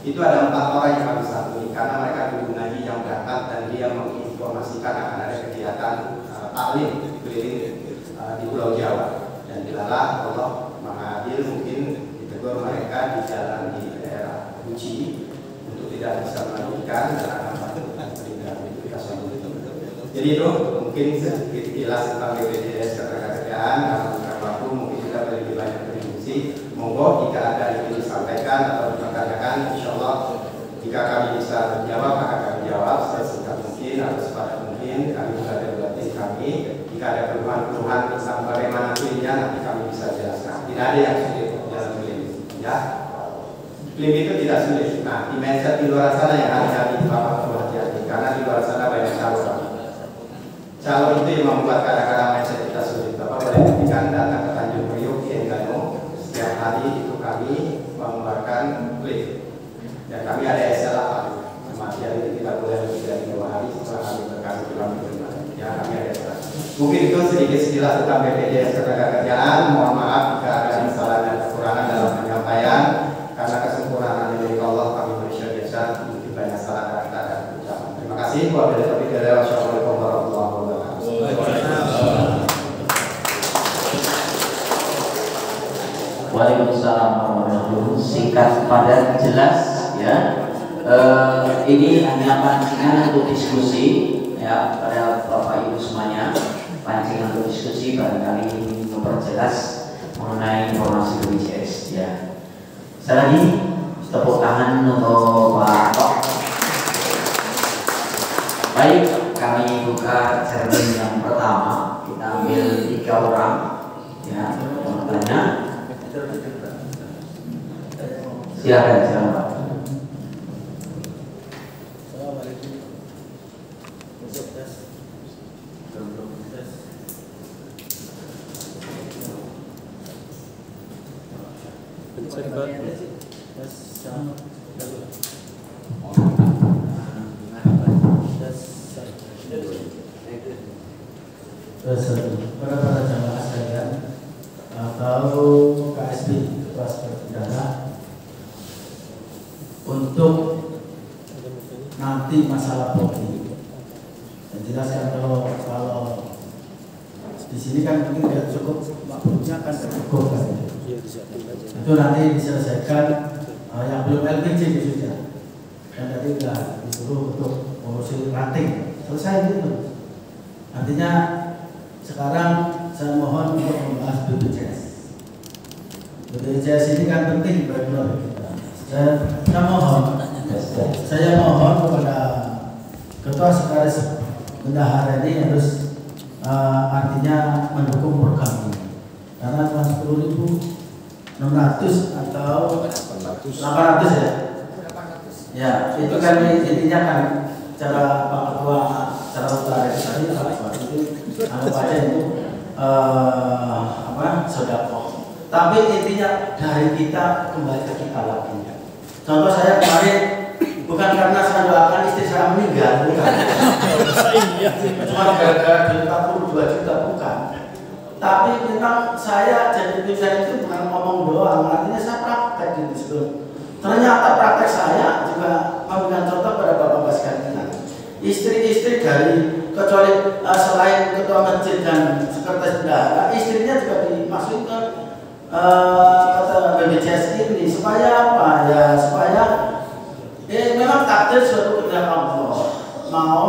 Speaker 2: Itu ada 4 orang yang kami santuni karena mereka guru ngaji yang berangkat dan dia menginformasikan akan ada kegiatan taklim keliling di Pulau Jawa. Dan dilalah Allah mengadil mungkin ditegur mereka di jalan di daerah Uji untuk tidak bisa melanjutkan dan akan melakukan pendidikan itu kita sambut. Jadi itu mungkin sedikit kilas tentang BPJS Ketenagakerjaan. Karena waktu mungkin kita lebih banyak berdiskusi. Monggo jika ada yang ingin disampaikan atau dipertanyakan, insya Allah jika kami bisa menjawab maka kami jawab sesingkat mungkin atau sepadat mungkin. Kami juga ada tim kami. Jika ada keluhan-keluhan tentang bagaimana klaimnya nanti kami bisa jelaskan. Tidak ada yang sulit dalam klaim, ya. Klaim itu tidak sulit. Nah, di mindset di luar sana yang hari-hari Bapak perlu hati-hati karena di luar sana banyak calon. Calon itu yang membuat kadang-kadang mindset kita sulit. Bapak boleh buktikan datang ke Tanjung Priok di Enggano. Setiap hari itu kami mengeluarkan klaim. Dan kami ada SLA kematian itu kita boleh lebih dari 2 hari setelah kami berkasih pulang ke rumah. Ya, kami ada SLA. Mungkin itu sedikit sekilas tentang BPJS Ketenagakerjaan. Mohon maaf jika ada kesalahan dan kekurangan dalam penyampaian. Karena kesempurnaan dari Allah kami manusia biasa mungkin banyak salah kata dan ucapan. Terima kasih. Wabillahi taufiq wal hidayah. Wassalamualaikum warahmatullahi wabarakatuh.
Speaker 1: Waalaikumsalam warahmatullahi wabarakatuh. Singkat, padat, jelas ya. Ini hanya pancingan untuk diskusi ya pada Bapak Ibu semuanya. Pancingan untuk diskusi barangkali memperjelas mengenai informasi BPJS ya. Sekali lagi tepuk tangan untuk Pak Tok. Baik, kami buka cermin yang pertama. Kita ambil 3 orang ya yang bertanya. Silakan Pak.
Speaker 3: Para jamaah sekalian atau KSB kelas berdana untuk nanti masalah booking. Yang jelas kan kalau di sini kan mungkin tidak cukup waktunya kan cukup kan. Itu nanti diselesaikan yang belum LPG khususnya. Dan tadi sudah disuruh untuk mengurusi ranting. Selesai gitu. Artinya sekarang saya mohon untuk membahas BPJS. BPJS ini kan penting bagi kita. Saya mohon kepada Ketua Sekretaris Bendahara ini harus artinya mendukung program ini. Karena cuma 10.600 atau 800 ya. Ya, itu kan intinya kan cara Pak Ketua cara utara tadi anggap aja itu sodako. Tapi intinya dari kita kembali ke kita lagi. Contoh saya kemarin bukan karena saya doakan istri saya meninggal, bukan. Cuma gara-gara 42 juta bukan. Tapi memang saya jadi pimpinan itu bukan ngomong doang, artinya saya praktek gitu. Ternyata praktek saya juga memberikan contoh pada bapak-bapak sekalian. Istri-istri dari kecuali selain ketua masjid dan sekretaris bendahara, istrinya juga dimasukkan ke BPJS ini supaya apa ya? Supaya memang takdir suatu kehendak Allah, mau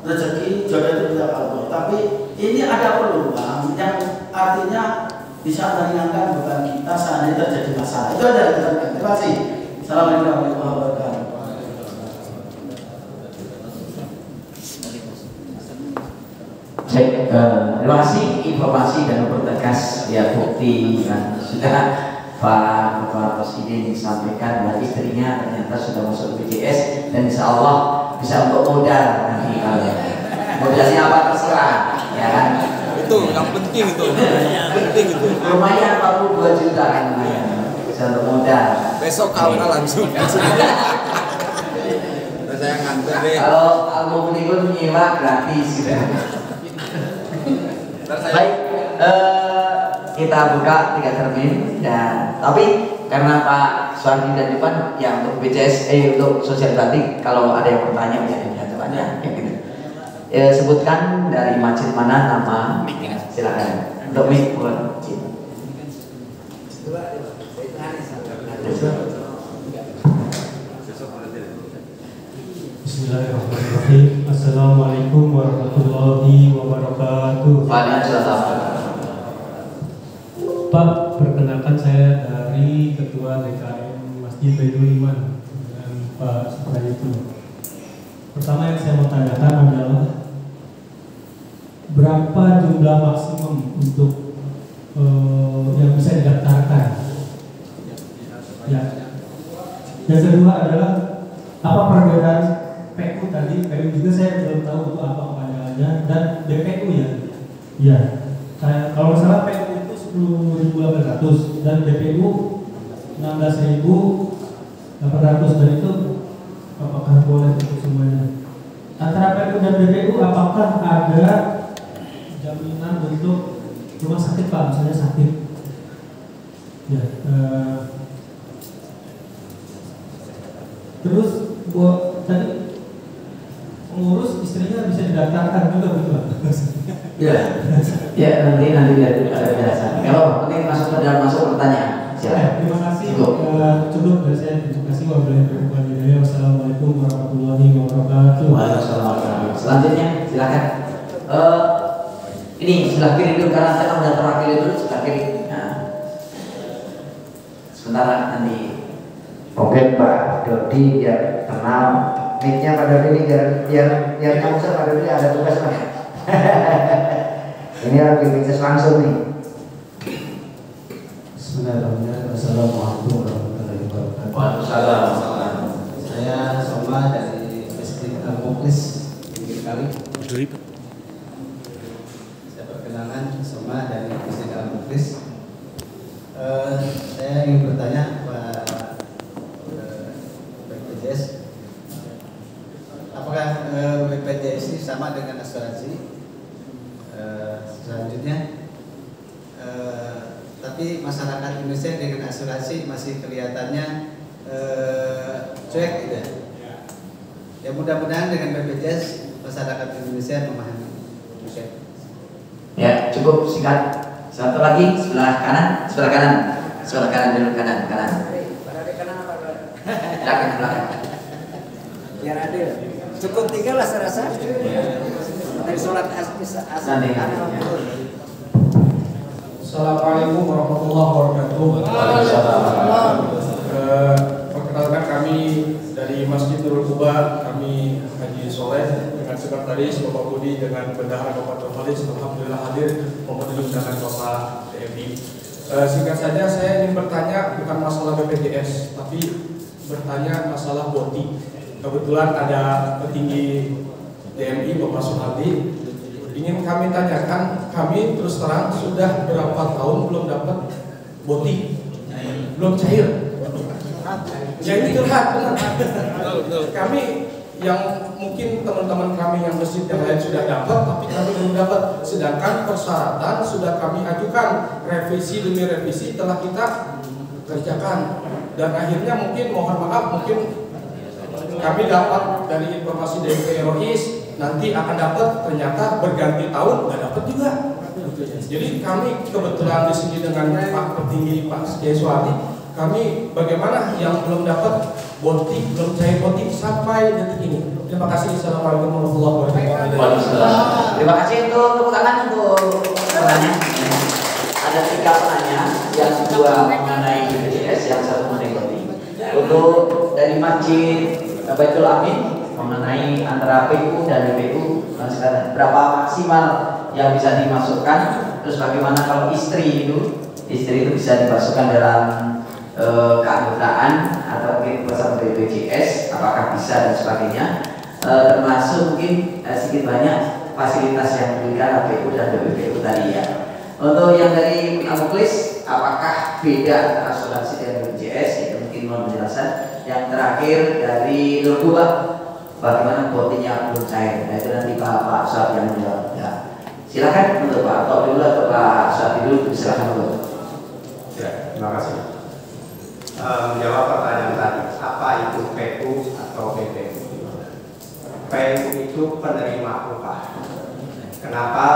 Speaker 3: rezeki jodoh itu kehendak Allah. Tapi ini ada peluang yang artinya bisa meringankan beban kita saat ini terjadi masalah. Itu ada. Terima kasih. Assalamualaikum warahmatullahi wabarakatuh.
Speaker 1: Terima kasih informasi dan mempertegas ya bukti yang sudah Pak Kepala Presiden disampaikan bahwa istrinya ternyata sudah masuk BPJS dan insya Allah bisa untuk modal nanti kalau modalnya apa terserah ya kan.
Speaker 4: Itu yang penting itu. Penting itu.
Speaker 1: Lumayan 42 juta kan lumayan. Bisa untuk modal.
Speaker 4: Besok kawin langsung. Saya nganter deh.
Speaker 1: Kalau album ini pun nyewa gratis gitu. Baik, kita buka 3 termin dan tapi karena Pak Suwardi dan Ivan yang untuk BPJS untuk sosial bakti kalau ada yang bertanya menjadi jawabannya ya gitu. Sebutkan dari masjid mana nama silakan untuk mic.
Speaker 5: Bismillahirrahmanirrahim. Assalamualaikum warahmatullahi wabarakatuh.
Speaker 1: Waalaikumsalam.
Speaker 5: Pak, perkenalkan saya dari Ketua DKM Masjid Baitul Iman dengan Pak Suprayitno. Pertama yang saya mau tanyakan adalah berapa jumlah maksimum untuk yang bisa didaftarkan? Ya. Yang kedua adalah apa perbedaan PU tadi? PU juga saya belum tahu itu apa kepanjangannya dan BPU ya. Ya. Kalau salah PU itu 10.800 dan BPU 16.800 dan itu apakah boleh untuk semuanya? Antara PU dan BPU apakah ada jaminan untuk rumah sakit Pak, misalnya sakit? Ya. Terus buat tadi pengurus istrinya bisa didaftarkan juga betul?
Speaker 1: Ya, ya nanti ada penjelasan. Kalau penting masuk ke dalam masuk pertanyaan. Silakan.
Speaker 5: Terima kasih. Cukup dari saya. Terima kasih. Wassalamualaikum warahmatullahi wabarakatuh.
Speaker 1: Waalaikumsalam. Selanjutnya silakan. Ini sebelah kiri dulu karena saya udah terwakili dulu sebelah kiri. Nah, sebentar nanti. Oke Pak Dodi biar kenal. Mic-nya Pak Dodi ini biar nyamuk Pak Dodi ada tugas Pak. Ini lagi bisnis langsung nih.
Speaker 3: Bismillahirrahmanirrahim. Assalamualaikum warahmatullahi wabarakatuh.
Speaker 1: Waalaikumsalam.
Speaker 3: Saya Soma dari Masjid Al-Mukhlis Pinggir Kali. Saya perkenalkan Soma dari Masjid Al-Mukhlis. Saya ingin bertanya
Speaker 6: sama dengan asuransi. Selanjutnya, tapi masyarakat Indonesia dengan asuransi masih kelihatannya cuek gitu ya. Ya mudah-mudahan dengan BPJS masyarakat Indonesia memahami. Oke.
Speaker 1: Ya, cukup singkat. Satu lagi sebelah kanan dulu kanan. Belakang.
Speaker 7: Biar adil. Cukup 3 lah saya rasa. Dari sholat asar.
Speaker 8: Assalamualaikum warahmatullahi wabarakatuh. Perkenalkan kami dari Masjid Nurul Quba, kami Haji Soleh dengan sekretaris Bapak Budi dengan bendahara Bapak Terhalis. Alhamdulillah hadir memenuhi undangan Bapak TMI. Singkat saja saya ingin bertanya bukan masalah BPJS, tapi bertanya masalah BOTI. Kebetulan ada petinggi DMI Bapak Soehardi. Ingin kami tanyakan, kami terus terang sudah berapa tahun belum dapat BOTI, belum cair. Ya ini curhat, benar. Kami yang mungkin teman-teman kami yang masjid yang lain sudah dapat, tapi kami belum dapat. Sedangkan persyaratan sudah kami ajukan, revisi demi revisi telah kita kerjakan. Dan akhirnya mungkin mohon maaf, mungkin kami dapat dari informasi dari PROIS nanti akan dapat, ternyata berganti tahun nggak dapat juga. Jadi kami kebetulan di sini dengan Pak Petinggi Pak Soehardi, kami bagaimana yang belum dapat BOTI, belum cair BOTI sampai detik ini. Terima kasih. Assalamualaikum warahmatullahi wabarakatuh.
Speaker 1: Terima kasih untuk tepuk tangan untuk penanya. Ada 3 penanya, yang 2 mengenai BPJS, yang 1 mengenai BOTI. Untuk dari Masjid Baitul Amin mengenai antara PU dan BPU, berapa maksimal yang bisa dimasukkan, terus bagaimana kalau istri itu bisa dimasukkan dalam keanggotaan atau mungkin bersama BPJS, apakah bisa dan sebagainya, termasuk mungkin sedikit banyak fasilitas yang diberikan PU dan BPU tadi ya. Untuk yang dari Muklis, apakah beda asuransi dengan BPJS, itu mungkin mau penjelasan. Yang terakhir dari Nurkuba, bagaimana BOTI-nya belum cair. Nah itu nanti Pak Soehardi yang menjawab. Ya. Silakan untuk Pak Tok dulu atau Pak Soehardi dulu, silakan dulu.
Speaker 2: Ya, terima kasih. Menjawab pertanyaan tadi, apa itu PU atau BPU? PU itu penerima upah. Kenapa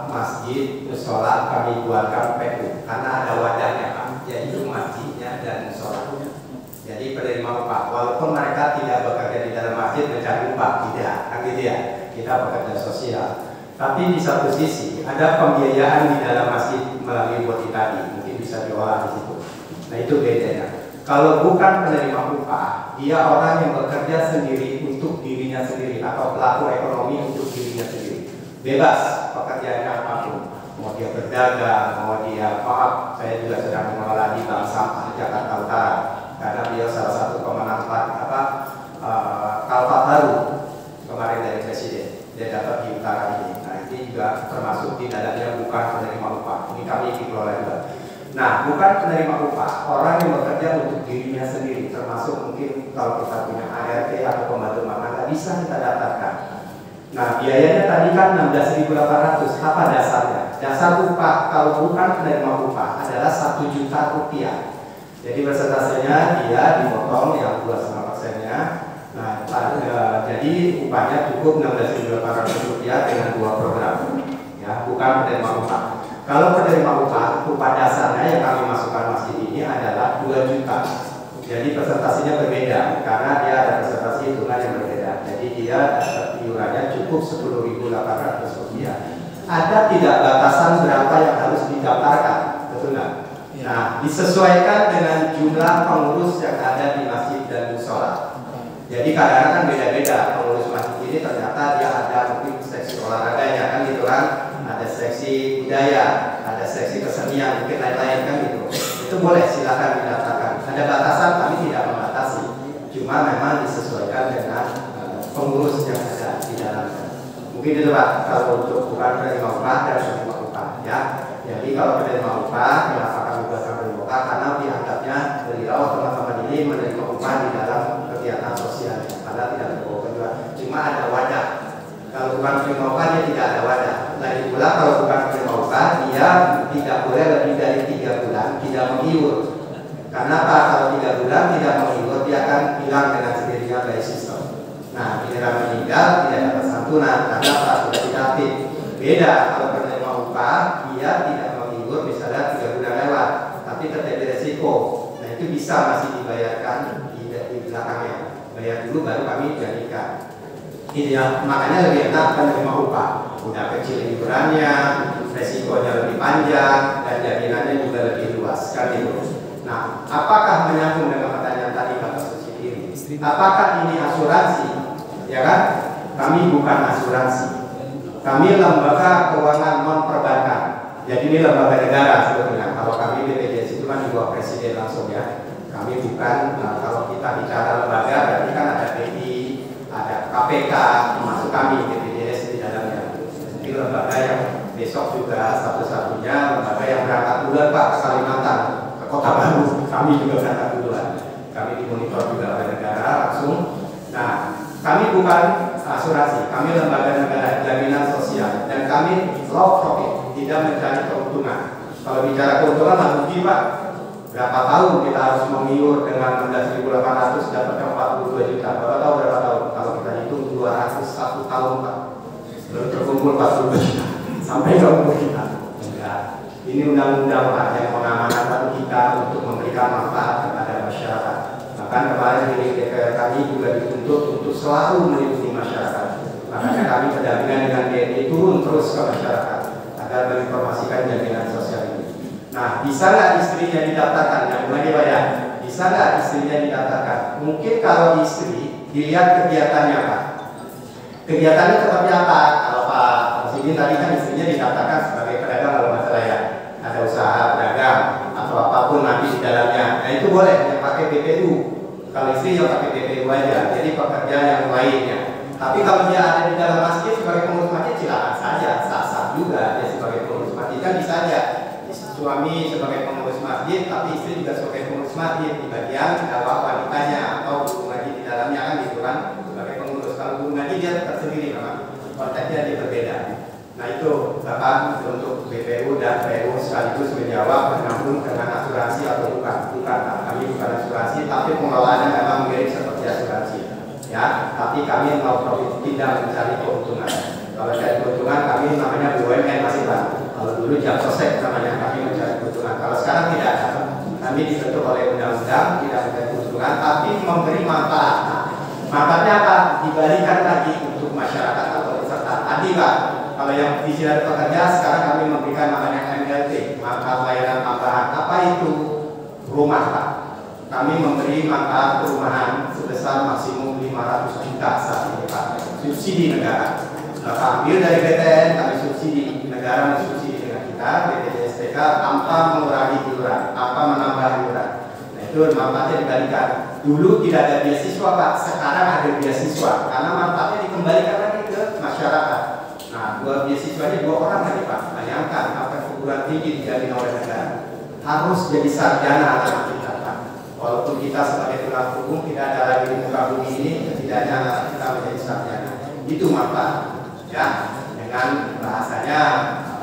Speaker 2: masjid, musola kami buatkan PU? Karena ada wadahnya Pak, yaitu masjidnya dan musolanya. Jadi penerima upah, walaupun mereka tidak bekerja di dalam masjid mencari upah, tidak, kan gitu ya. Kita bekerja sosial. Tapi di satu sisi ada pembiayaan di dalam masjid melalui BOTI tadi, mungkin bisa diolah di situ. Nah itu bedanya. Kalau bukan penerima upah, dia orang yang bekerja sendiri untuk dirinya sendiri atau pelaku ekonomi untuk dirinya sendiri. Bebas pekerjaannya apapun, mau dia berdagang, mau dia saya juga sedang mengelola di Bank Sampah Jakarta Utara, karena beliau salah satu pemenang Kalpa baru kemarin dari Presiden, dia dapat di utara ini. Nah ini juga termasuk di dalamnya bukan penerima upah. Ini kami dikelola juga. Nah, bukan penerima upah, orang yang bekerja untuk dirinya sendiri, termasuk mungkin kalau kita punya ART atau pembantu rumah tangga bisa kita daftarkan. Nah, biayanya tadi kan 16.800, apa dasarnya? Dasar upah kalau bukan penerima upah adalah 1 juta rupiah. Jadi persentasenya dia dipotong yang 2,5%-nya. Nah, jadi upahnya cukup 16.800 rupiah dengan 2 program. Ya, bukan penerima upah. Kalau penerima upah dasarnya yang kami masukkan masjid ini adalah 2 juta. Jadi presentasinya berbeda karena dia ada presentasi hitungan yang berbeda. Jadi dia iurannya cukup 10.800 rupiah. Ada tidak batasan berapa yang harus didaftarkan, betul nggak? Nah, disesuaikan dengan jumlah pengurus yang ada di masjid dan musola. Jadi kadang-kadang kan beda-beda pengurus masjid ini, ternyata dia ada mungkin seksi olahraganya kan gitu kan. Ada seksi budaya, ada seksi kesenian, mungkin lain-lain kan gitu. Itu boleh silakan didaftarkan. Ada batasan, kami tidak membatasi. Cuma memang disesuaikan dengan pengurus yang ada di dalamnya. Mungkin itu Pak, kalau untuk bukan penerima upah dan penerima upah ya. Jadi kalau penerima upah, kenapa kami buatkan penerima upah? Karena dianggapnya beliau teman-teman ini menerima upah di dalam kegiatan sosial. Karena tidak berbawa kedua. Cuma ada wadah. Kalau bukan penerima upah dia tidak ada wadah. Lagi pula kalau bukan penerima upah dia tidak boleh lebih dari 3 bulan tidak mengiur. Karena apa? Kalau 3 bulan tidak mengiur dia akan hilang dengan sendirinya dari sistem. Nah, giliran meninggal tidak dapat santunan karena apa? Sudah ditatip. Beda kalau penerima upah dia tidak mengiur misalnya 3 bulan lewat, tapi terjadi resiko. Nah, itu bisa masih dibayarkan di belakangnya. Bayar dulu baru kami jadikan. Ya, makanya lebih enak penerima upah. Udah kecil iurannya, resikonya lebih panjang, dan jaminannya juga lebih luas. Kan itu. Nah, apakah menyambung dengan pertanyaan tadi Bapak Susili? Apakah ini asuransi? Ya kan? Kami bukan asuransi. Kami lembaga keuangan non perbankan. Jadi ini lembaga negara sebetulnya. Kalau kami BPJS itu kan di bawah presiden langsung ya. Kami bukan. Nah, kalau kita bicara lembaga berarti kan ada BI, ada KPK, termasuk kami BPJS di dalamnya. Jadi lembaga yang besok juga satu-satunya lembaga yang berangkat duluan Pak ke Kalimantan, ke Kota Baru. Kami juga berangkat duluan. Kami dimonitor juga oleh negara langsung. Nah, kami bukan asuransi, kami lembaga negara jaminan sosial dan kami low profit, tidak mencari keuntungan. Kalau bicara keuntungan mah rugi Pak. Berapa tahun kita harus mengiur dengan 16.800 dapatnya 42 juta. Bapak tahu berapa tahun? Kalau kita hitung 201 tahun Pak, belum terkumpul 42 juta. Sampai ke umur kita. Enggak. Ini undang-undang Pak yang mengamanatkan kita untuk memberikan manfaat kepada masyarakat. Bahkan kemarin di DPR kami juga dituntut untuk selalu melindungi masyarakat. Makanya kami berdampingan dengan BNI turun terus ke masyarakat agar menginformasikan jaminan sosial ini. Nah, bisa nggak istrinya didaftarkan? Yang mulai Pak ya, bisa nggak istrinya didaftarkan? Mungkin kalau istri dilihat kegiatannya Pak. Kegiatannya seperti apa? Kalau Pak Presiden tadi kan istrinya didaftarkan sebagai pedagang kalau masalah ya, ada usaha pedagang atau apapun nanti di dalamnya. Nah itu boleh yang pakai BPU. Kalau istri yang pakai BPU aja, jadi pekerjaan yang lainnya. Tapi kalau dia ada di dalam masjid sebagai pengurus masjid silakan saja, sah-sah juga dia sebagai pengurus masjid kan bisa aja. Suami sebagai pengurus masjid, tapi istri juga sebagai pengurus masjid di bagian dakwah wanitanya atau guru ngaji di dalamnya kan gitu kan sebagai pengurus. Kalau guru ngaji dia tersendiri memang konteksnya dia berbeda. Nah itu Bapak untuk BPU dan PU sekaligus menjawab menyambung dengan asuransi atau bukan. Bukan, kami bukan asuransi, tapi pengelolaannya memang mirip seperti asuransi. Ya, tapi kami mau profit tidak mencari keuntungan. Kalau cari keuntungan kami namanya BUMN masih Pak. Kalau dulu jam sosek namanya kami mencari keuntungan. Kalau sekarang tidak ada. Kami dibentuk oleh undang-undang tidak mencari keuntungan, tapi memberi manfaat. Nah, manfaatnya apa? Dibalikan lagi untuk masyarakat atau peserta. Tadi Pak, kalau yang visi dari pekerja sekarang kami memberikan namanya MLT, manfaat layanan tambahan. Apa itu? Rumah Pak. Kami memberi manfaat perumahan sebesar maksimum 500 juta saat ini Pak. Subsidi negara. Bapak ambil dari BTN, kami subsidi, negara mensubsidi dengan kita, BPJS tanpa mengurangi iuran, tanpa menambah iuran. Nah itu manfaatnya dibalikan. Dulu tidak ada beasiswa Pak, sekarang ada beasiswa, karena manfaatnya dikembalikan lagi ke masyarakat. Nah, beasiswanya 2 orang lagi Pak. Bayangkan, apa perguruan tinggi dijamin oleh negara. Harus jadi sarjana anak kita Pak. Walaupun kita sebagai tulang punggung tidak ada lagi di muka bumi ini, setidaknya kita menjadi sarjana. Itu manfaat. Ya, dengan bahasanya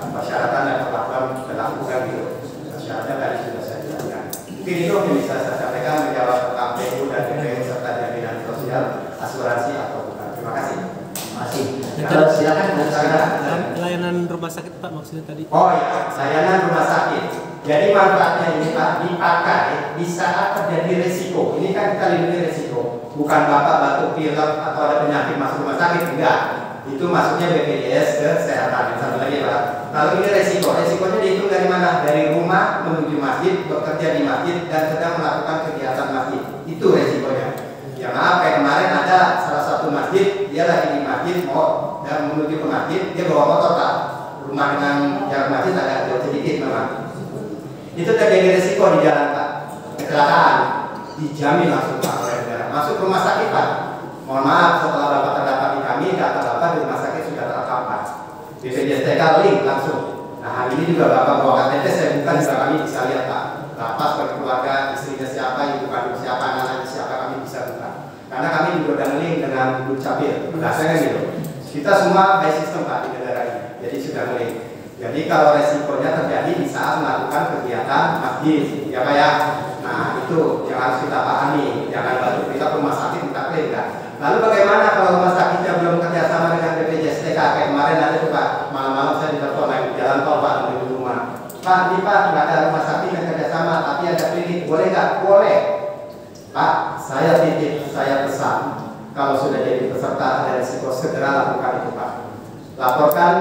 Speaker 2: persyaratan dan perlakuan berlaku kan gitu. Persyaratan tadi sudah saya jelaskan. Mungkin itu yang bisa saya sampaikan menjawab tentang PU dan BPU serta jaminan sosial, asuransi atau bukan. Terima kasih.
Speaker 1: Masih. Kalau silakan
Speaker 9: layanan rumah sakit Pak maksudnya tadi.
Speaker 2: Oh ya, layanan rumah sakit. Jadi manfaatnya ini Pak dipakai di saat terjadi resiko. Ini kan kita lindungi resiko. Bukan Bapak batuk pilek atau ada penyakit masuk rumah sakit, enggak. Itu maksudnya BPJS kesehatan. Yang satu lagi Pak. Lalu ini resiko. Resikonya dihitung dari mana? Dari rumah menuju masjid, bekerja di masjid dan sedang melakukan kegiatan masjid. Itu resikonya. Ya maaf, kayak kemarin ada salah satu masjid, dia lagi di masjid mau dan menuju ke masjid, dia bawa motor Pak. Rumah dengan jarak masjid agak jauh sedikit memang. Itu terjadi resiko di jalan Pak. Kecelakaan dijamin langsung Pak oleh negara. Masuk rumah sakit Pak. Mohon maaf, setelah Bapak terdapat di kami, data Bapak di rumah sakit sudah terekam Pak. BPJS link langsung. Nah hari ini juga Bapak bawa KTP, saya bukan juga kami bisa lihat Pak. Bapak sebagai keluarga, istrinya siapa, ibu kandung siapa, anak-anaknya siapa, kami bisa buka. Karena kami juga udah link dengan Dukcapil, bahasanya gitu. Kita semua by sistem Pak di negara ini, jadi sudah mulai. Jadi kalau resikonya terjadi di saat melakukan kegiatan masjid, ya Pak ya. Nah itu yang harus kita pahami, jangan baru kita ke rumah sakit kita klaim kan. Lalu bagaimana kalau rumah sakitnya belum kerjasama dengan BPJS TK? Kayak kemarin ada tuh Pak, malam-malam saya ditelepon naik jalan tol Pak menuju rumah. Pak, ini Pak nggak ada rumah sakit yang kerjasama, tapi ada klinik, boleh nggak? Boleh. Pak, saya titip, saya pesan, kalau sudah jadi peserta ada risiko segera lakukan itu Pak. Laporkan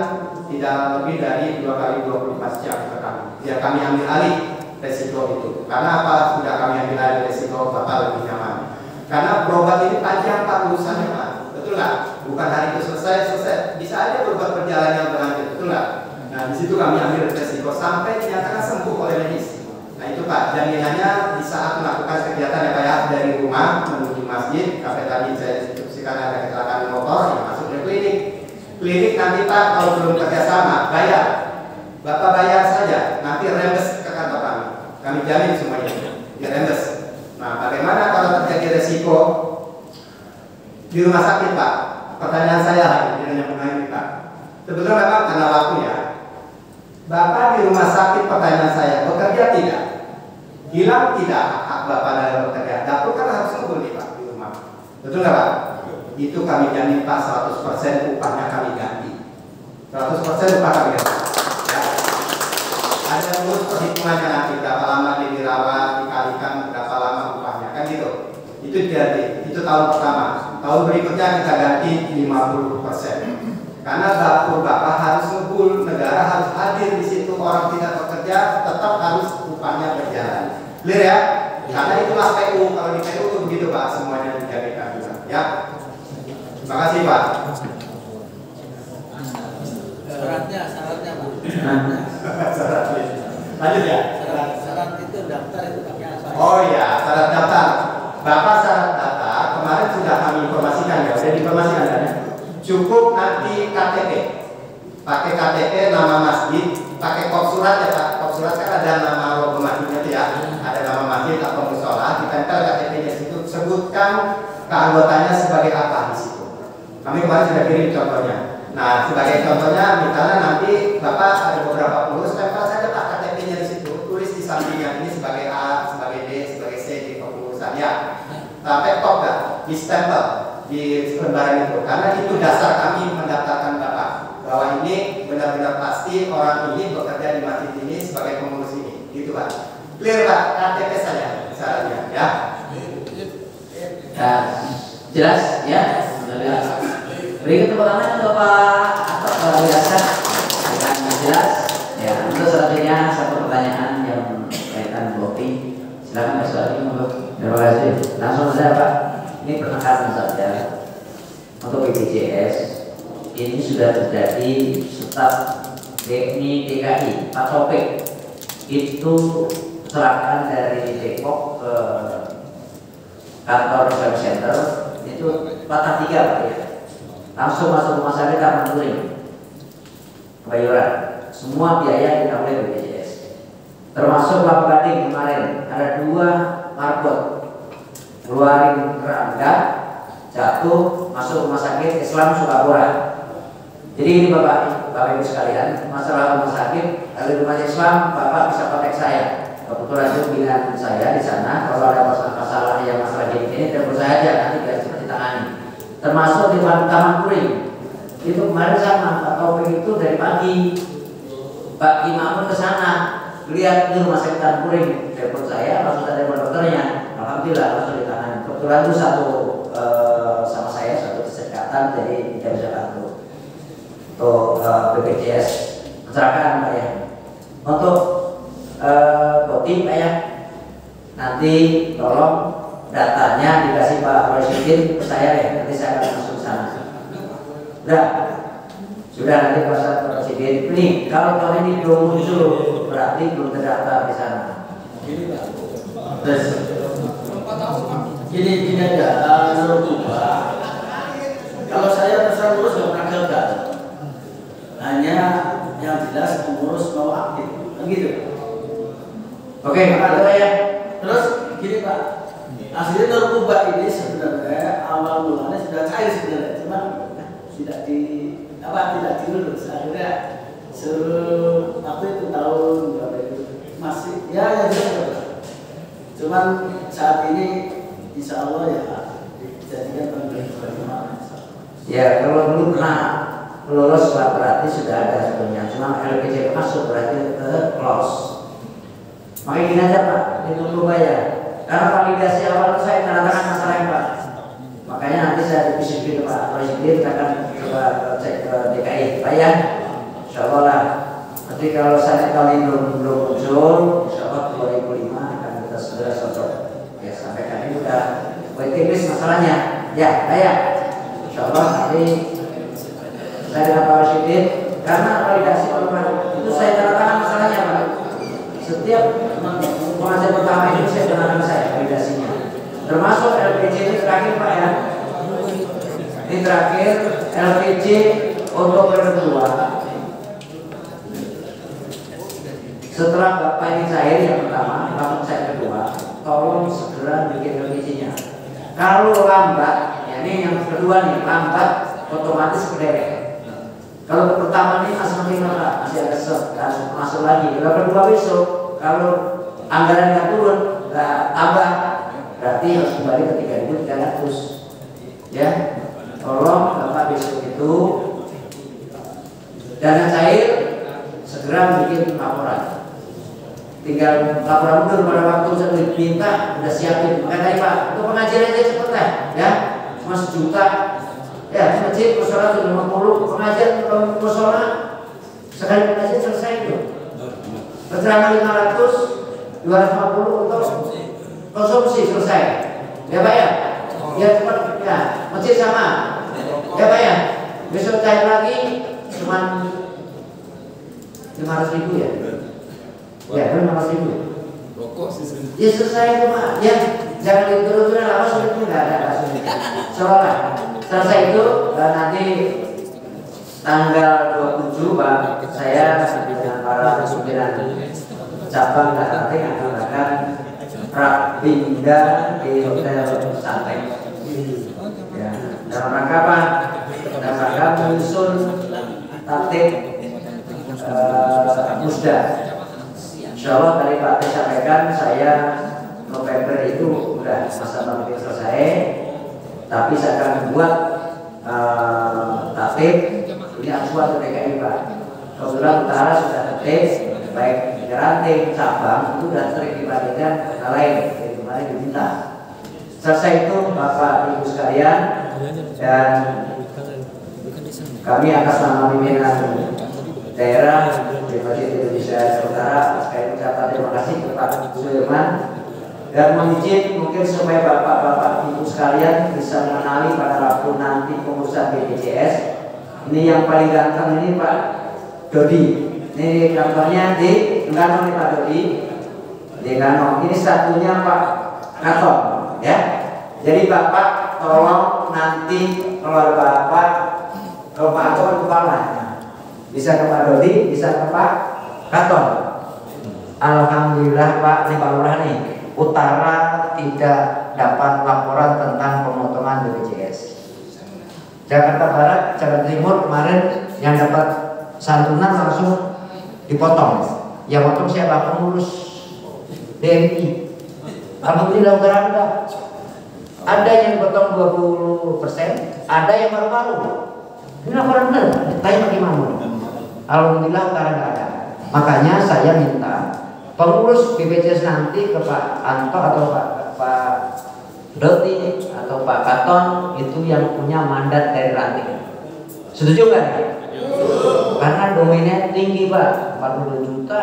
Speaker 2: tidak lebih dari 2 kali 24 jam ke kami, biar kami ambil alih resiko itu. Karena apa? Sudah kami ambil alih resiko, Bapak lebih nyaman. Karena berobat ini panjang Pak urusannya Pak, betul nggak? Bukan hari itu selesai, bisa aja berobat berjalan yang berlanjut, betul nggak? Nah di situ kami ambil resiko sampai dinyatakan sembuh oleh medis. Nah itu Pak, jaminannya di saat melakukan kegiatan ya Pak ya, dari rumah menuju masjid, sampai tadi saya instruksikan ada kecelakaan motor yang masuk ke klinik. Klinik nanti Pak kalau belum kerjasama bayar, Bapak bayar saja, nanti rembes ke kantor kami jamin semuanya, dirembes. Nah, bagaimana kalau terjadi resiko di rumah sakit, Pak? Pertanyaan saya hanya mengenai Pak. Sebetulnya memang karena waktunya. Bapak di rumah sakit, pertanyaan saya, bekerja tidak? Hilang tidak hak Bapak dalam bekerja? Dapur kan harus ngumpul nih Pak di rumah. Betul nggak Pak? Itu kami jamin Pak 100% upahnya kami ganti. 100% upah kami ganti. Ya. Ada urus perhitungannya nanti berapa lama dia dirawat, dikalikan berapa lama upahnya kan gitu. Itu diganti. Itu tahun pertama. Tahun berikutnya kita ganti 50%. Karena dapur Bapak harus ngumpul, negara harus hadir di situ, orang tidak bekerja tetap harus upahnya berjalan. Clear ya? Karena itulah PU. Kalau di PU itu begitu Pak, semuanya dijadikan ya. Terima kasih Pak.
Speaker 7: Syaratnya Pak.
Speaker 2: Syaratnya. Lanjut ya.
Speaker 7: Syarat itu daftar itu pakai apa?
Speaker 2: Oh iya, syarat daftar. Bapak syarat daftar kemarin sudah kami informasikan ya, sudah diinformasikan kan ya. Cukup nanti KTP. Pakai KTP nama masjid, pakai kop surat ya Pak. Kop surat kan ada nama logo masjidnya ya. Ada nama masjid atau musola, ditempel KTP-nya situ, sebutkan keanggotanya sebagai apa di situ. Kami kemarin sudah kirim contohnya. Nah, sebagai contohnya, misalnya nanti Bapak ada beberapa pengurus, tempel saja Pak KTP-nya di situ, tulis di sampingnya ini sebagai A, sebagai D, sebagai C di kepengurusan ya. Sampai top kan, di stempel di lembaran itu, karena itu dasar kami mendaftarkan Bapak bahwa ini benar-benar pasti orang ini bekerja di masjid ini sebagai pengurus ini, gitu Pak. Clear Pak, KTP saja syaratnya ya.
Speaker 1: Jelas ya. Beri tepuk tangan untuk Pak Atok luar biasa dengan jelas. Ya, untuk selanjutnya satu pertanyaan yang berkaitan voting. Silakan Pak Soalnya untuk. Terima kasih. Langsung saja Pak. Ini penekanan saja untuk BPJS. Ini sudah terjadi staf DKI Pak Topik itu kecelakaan dari Depok ke kantor service center itu patah 3 Pak ya. Langsung masuk rumah sakit Taman Turing Kebayoran, semua biaya ditanggung BPJS, termasuk Pak Gading kemarin ada 2 marbot keluarin kerangka jatuh masuk rumah sakit Islam Sukabura. Jadi ini Bapak Ibu sekalian, masalah rumah sakit kalau rumah Islam Bapak bisa kontak saya, kebetulan itu pilihan saya di sana. Kalau ada masalah yang masalah ini telepon saya aja, nanti biar cepat ditangani. Termasuk di Taman Turing itu kemarin sama Pak Taufik itu dari pagi Pak Imamun ke sana lihat di rumah sakit Taman Turing, telepon saya langsung ada dokternya, alhamdulillah langsung ditangani. Kebetulan itu satu sama saya satu kesehatan, jadi tidak bisa bantu untuk BPJS kecelakaan Pak ya. Untuk voting Pak ya, nanti tolong datanya dikasih Pak Presiden ke saya ya, nanti saya akan masuk ke sana. Sudah nanti Pak Presiden. Nih, kalau tahun ini belum muncul berarti belum terdaftar di sana.
Speaker 3: Gini Pak. Terus gini aja, menurut Pak. Kalau saya terserah ngurus nggak pernah gagal. Hanya yang jelas pengurus mau aktif, begitu.
Speaker 1: Oke, Pak ya.
Speaker 3: Terus gini Pak. Aslinya Narkoba ini sebenarnya awal mulanya sudah cair sebenarnya, cuma tidak diurus. Akhirnya suruh waktu itu tahun berapa itu masih ya cuman saat ini insya Allah ya dijadikan pembelajaran.
Speaker 1: Ya kalau dulu pernah lulus lah berarti sudah ada sebenarnya, cuma LPJ masuk berarti ke close. Makanya gini aja Pak, ditunggu bayar. Karena validasi awal saya tanda tangan masalah yang Pak. Makanya nanti saya bisik gitu Pak, Presiden akan coba cek ke DKI Pak ya. Insya Allah lah. Nanti kalau saya kali belum muncul, insya Allah 2005 akan kita segera sosok. Ya sampaikan ini udah tipis masalahnya. Ya, ya. Insya Allah nanti saya dengan Pak Presiden karena validasi awal itu saya tanda tangan masalahnya Pak. Setiap pengajian pertama ini saya tanda tangan saya validasinya. Termasuk LPJ ini terakhir Pak ya. Ini terakhir LPJ untuk kedua. Setelah Bapak ini cair yang pertama, langsung saya kedua. Tolong segera bikin LPJ-nya. Kalau lambat, ya ini yang kedua nih lambat, otomatis kederek. Kalau pertama ini masih masih agak masuk lagi. Kalau kedua besok, kalau anggaran nggak turun, nggak tambah, berarti harus kembali ke 3.300. Ya, tolong Bapak besok itu dana cair segera bikin laporan. Tinggal laporan mundur pada waktu saya diminta udah siapin. Makanya tadi Pak, untuk pengajian aja cepet lah, ya, cuma 1 juta. Ya, masjid musola 50, pengajian musola sekali pengajian selesai itu. Pencerahan 500, 250 untuk konsumsi selesai. Ya Pak ya? Ya cepat ya. Masjid sama. Ya Pak ya? Besok cair lagi cuman 500.000 ya? Ya, 500.000.
Speaker 4: Rokok sih.
Speaker 1: Ya selesai itu Pak. Ya, jangan diturun-turun lama sulit nggak ada kasusnya. Soalnya selesai itu nanti tanggal 27 Pak, saya dengan para pimpinan cabang dan nanti akan rapinda di hotel Santai. Ya, dalam rangka apa? Dalam rangka menyusun tatib musda. Insya Allah tadi Pak Teh sampaikan saya November itu udah masa bakti selesai, tapi saya akan buat tatib ini acuan ke DKI Pak. Kebetulan utara sudah tatib, baik di ranting cabang itu sudah sering dibagikan ke lain, jadi kemarin diminta. Selesai itu Bapak Ibu sekalian dan kami atas nama pimpinan daerah Masjid Indonesia Utara saya ucapkan terima kasih kepada Pak Sudirman dan mohon mungkin supaya bapak-bapak ibu sekalian bisa mengenali pada waktu nanti pengurusan BPJS. Ini yang paling ganteng ini Pak Dodi. Ini gambarnya di Enggano nih Pak Dodi. Di Enggano. Ini satunya Pak Katon ya. Jadi Bapak tolong nanti keluar Bapak ke Pak Katon kepala. Bisa ke Pak Dodi, bisa ke Pak Katon. Alhamdulillah Pak, ini Pak Lurah nih, Utara tidak dapat laporan tentang pemotongan BPJS. Jakarta Barat, Jakarta Timur kemarin yang dapat santunan langsung dipotong. Yang potong siapa? Pengurus DMI. Alhamdulillah Utara enggak. Ada yang dipotong 20%, ada yang paru-paru. Ini laporan benar, tanya bagaimana? Alhamdulillah Utara nggak ada. Makanya saya minta pengurus BPJS nanti ke Pak Anto atau Pak Doti atau Pak Katon itu yang punya mandat dari ranting. Setuju nggak? Karena domainnya tinggi Pak, 42 juta.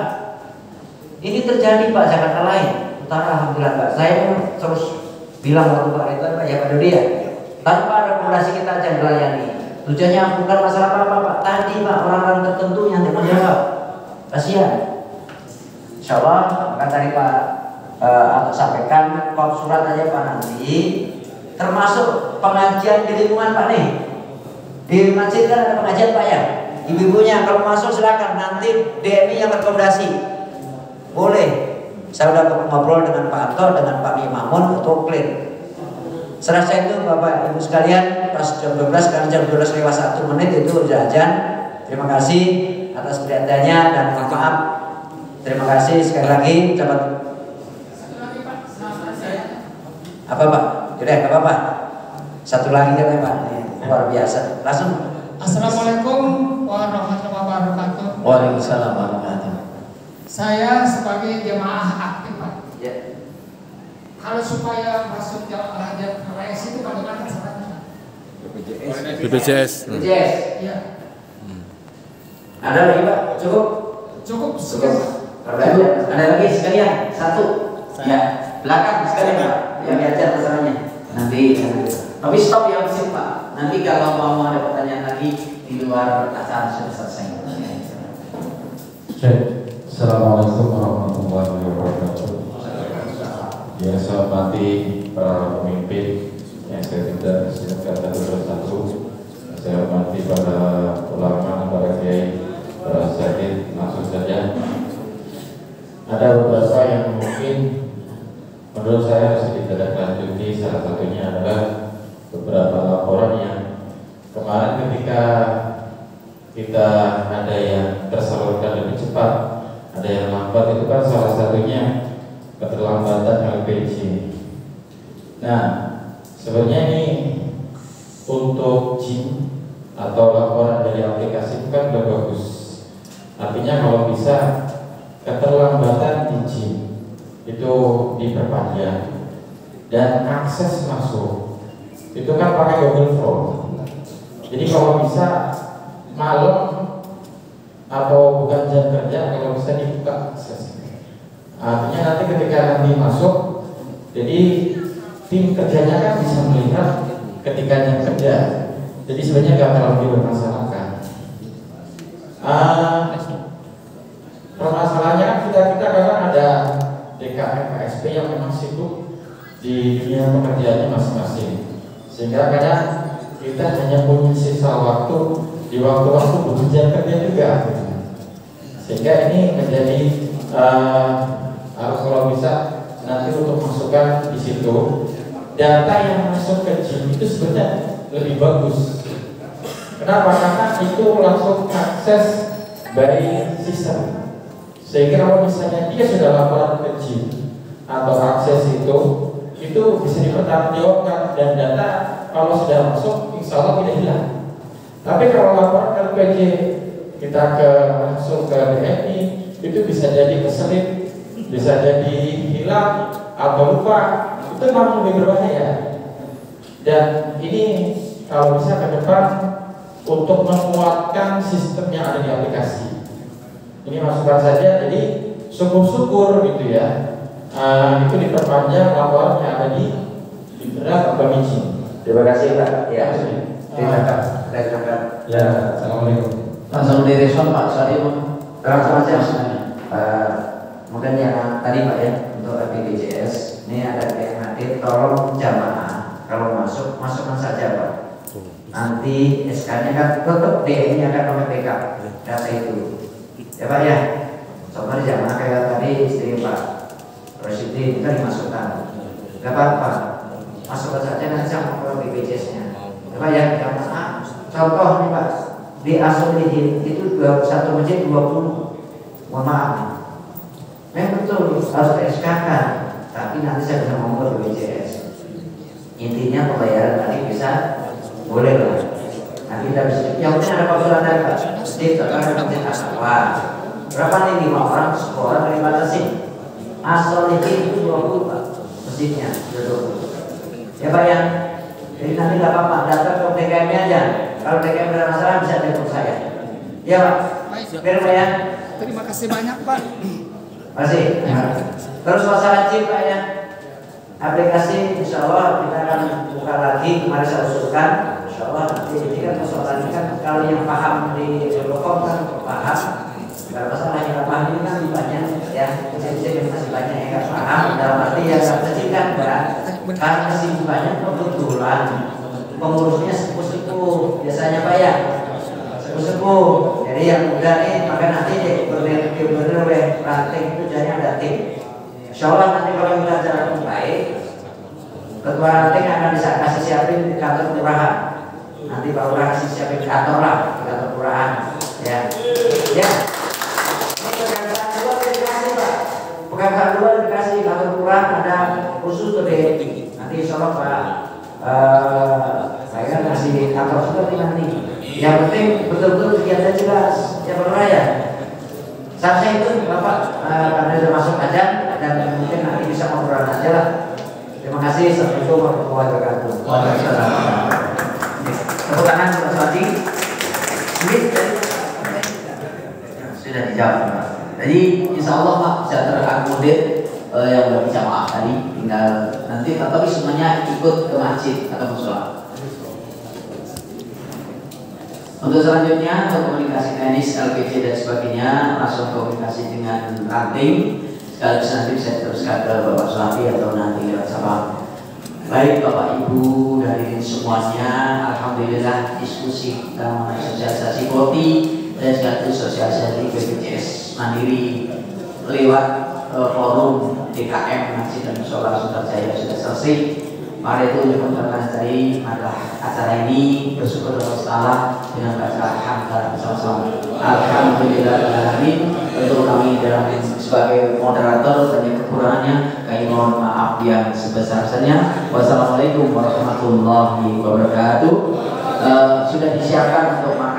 Speaker 1: Ini terjadi Pak Jakarta lain. Utara alhamdulillah Pak. Saya terus bilang waktu Pak itu Pak ya Pak Dodi ya. Tanpa rekomendasi kita aja dilayani. Tujuannya bukan masalah apa-apa Pak. Tadi Pak orang-orang tertentu yang tidak menjawab. Kasihan. Insya Allah maka tadi Pak atau sampaikan kop surat aja Pak nanti. Termasuk pengajian di lingkungan Pak nih. Di masjid kan ada pengajian Pak ya. Ibu-ibunya kalau masuk silakan nanti DMI yang rekomendasi. Boleh. Saya udah ngobrol dengan Pak Anto dengan Pak Mimamun untuk clear. Serasa itu Bapak Ibu sekalian pas jam 12 karena jam 12 lewat 1 menit itu udah azan. Terima kasih atas perhatiannya dan mohon maaf. Terima kasih sekali lagi. Cepat. Apa Pak? Yaudah, nggak apa-apa. Satu lagi kan Pak. Luar biasa. Langsung.
Speaker 10: Assalamualaikum warahmatullahi wabarakatuh.
Speaker 1: Waalaikumsalam warahmatullahi wabarakatuh.
Speaker 10: Saya sebagai jemaah aktif Pak.
Speaker 1: Ya.
Speaker 10: Kalau supaya masuk rajat RS itu bagaimana caranya?
Speaker 4: BPJS.
Speaker 1: BPJS.
Speaker 10: Iya.
Speaker 1: Ada lagi Pak? Cukup?
Speaker 10: Cukup sekian Pak.
Speaker 1: Ada lagi sekalian? Satu. Ya. Belakang sekalian Pak. Yang diajar masalahnya. Nanti. Tapi stop yang sini Pak. Nanti kalau mau ada pertanyaan lagi di luar acara sudah selesai.
Speaker 11: Assalamualaikum warahmatullahi wabarakatuh. Yang saya hormati para pemimpin yang saya tidak disebutkan satu-satu. Saya hormati para ulama, para kiai, para sakit. Langsung saja. Ada beberapa yang mungkin menurut saya harus ditindaklanjuti. Salah satunya adalah beberapa laporan yang kemarin ketika kita ada yang tersalurkan lebih cepat, ada yang lambat, itu kan salah satunya keterlambatan LPG. Nah, sebenarnya ini untuk JIM atau laporan dari aplikasi itu kan udah bagus. Artinya kalau bisa keterlambatan di JIM itu diperpanjang dan akses masuk itu kan pakai Google Form. Jadi kalau bisa malam atau bukan jam kerja, kalau bisa dibuka akses. Artinya nanti ketika nanti masuk, jadi tim kerjanya kan bisa melihat ketika jam kerja. Jadi sebenarnya nggak terlalu dipermasalahkan. Permasalahannya kan kita kadang ada DKM KSP yang memang sibuk di dunia pekerjaannya masing-masing. Sehingga kadang kita hanya punya sisa waktu di waktu-waktu butuh jam kerja juga. Sehingga ini menjadi harus kalau bisa nanti untuk masukkan di situ data yang masuk ke JIM itu sebenarnya lebih bagus. Kenapa? Karena itu langsung akses dari sistem. Sehingga kalau misalnya dia sudah laporan ke JIM atau akses itu bisa dipertanggungjawabkan dan data kalau sudah masuk insya Allah tidak hilang. Tapi kalau laporan ke LPG kita langsung ke BNI itu bisa jadi keselip, bisa jadi hilang atau lupa, itu memang lebih berbahaya. Dan ini kalau bisa ke depan untuk menguatkan sistem yang ada di aplikasi. Ini masukan saja, jadi syukur-syukur gitu ya. Itu diperpanjang laporan yang ada di draft atau izin.
Speaker 1: Terima kasih Pak. Ya.
Speaker 11: Ya, assalamualaikum.
Speaker 1: Langsung direspon Pak Salim. Langsung aja. Mungkin yang tadi Pak ya untuk BPJS ini ada yang hadir. Tolong jamaah kalau masukkan saja Pak. Nanti SK-nya kan tetap DE-nya akan memegang data itu. Ya Pak ya. Contohnya jamaah kayak tadi istri Pak Presiden kita dimasukkan. Gak apa-apa. Masukkan saja nanti sama ke BPJS-nya. Ya Pak ya. Jamaah. Contoh nih Pak. Di Asolihin itu 21 masjid 20. Mohon maaf. Memang betul harus ke SK kan. Tapi nanti saya bisa ngomong ke BPJS. Intinya pembayaran tadi bisa boleh lah. Nanti kita bisa. Yang penting ada panggilan dari Pak. Masjid terkait masjid Aswa. Berapa nih 5 orang, 10 orang dari batasi. Asolihin itu 20 Pak. Masjidnya sudah 20. Ya Pak ya. Jadi nanti nggak apa-apa. Daftar ke DKM-nya aja. Kalau DKM ada masalah bisa telepon saya. Ya Pak. Biar Pak ya.
Speaker 10: Terima kasih banyak Pak.
Speaker 1: Masih. Terus masalah chip Pak ya. Aplikasi insya Allah kita akan buka lagi. Kemarin saya usulkan. Insya Allah nanti ini kan persoalan ini kan kalau yang paham di Telkom kan paham. Kalau masalah yang paham ini kan banyak ya. Kecil-kecil yang masih banyak yang nggak paham. Dalam arti yang nggak kecil kan berat. Karena masih banyak kebetulan pengurusnya sepuh-sepuh biasanya Pak ya. Sepuh-sepuh. Jadi yang muda nih maka nanti gubernur ranting itu jadi ada tim. Insya Allah nanti kalau kita jalan baik, ketua ranting akan bisa kasih siapin di kantor kelurahan. nanti Pak Lurah kasih siapin kantor lah, di kantor kelurahan. Ya. Ya. Ini pengangkatan dua dikasih Pak. Pengangkatan dua dikasih kantor kelurahan ada khusus tuh deh. Nanti insya Allah Pak saya kasih kantor seperti nanti. Yang penting betul-betul kegiatan jelas. Ya Pak Lurah ya. Saya itu Bapak karena sudah masuk ajan dan mungkin nanti bisa ngobrol aja lah. Terima kasih. Assalamualaikum warahmatullahi wabarakatuh. Waalaikumsalam. Tepuk tangan untuk Mas Wadi. Sudah dijawab Pak. Jadi insya Allah Pak bisa terakomodir yang berbicara maaf tadi. Tinggal nanti tapi semuanya ikut ke masjid atau musola. Untuk selanjutnya, untuk komunikasi teknis, LPG dan sebagainya, langsung komunikasi dengan ranting. Sekaligus nanti bisa diteruskan ke Bapak Suami atau nanti lewat sabang. Baik Bapak Ibu dari semuanya, alhamdulillah diskusi kita mengenai sosialisasi kopi dan sekaligus sosialisasi BPJS Mandiri lewat forum DKM Masjid dan Musola Sunterjaya sudah selesai. Mari itu mengucapkan dari acara ini bersyukur kepada Allah dengan baca hamdalah bersama-sama. Alhamdulillahirobbilalamin. Tentu kami dalam sebagai moderator banyak kekurangannya, kami mohon maaf yang sebesar-besarnya. Wassalamualaikum warahmatullahi wabarakatuh. Sudah disiapkan untuk makan.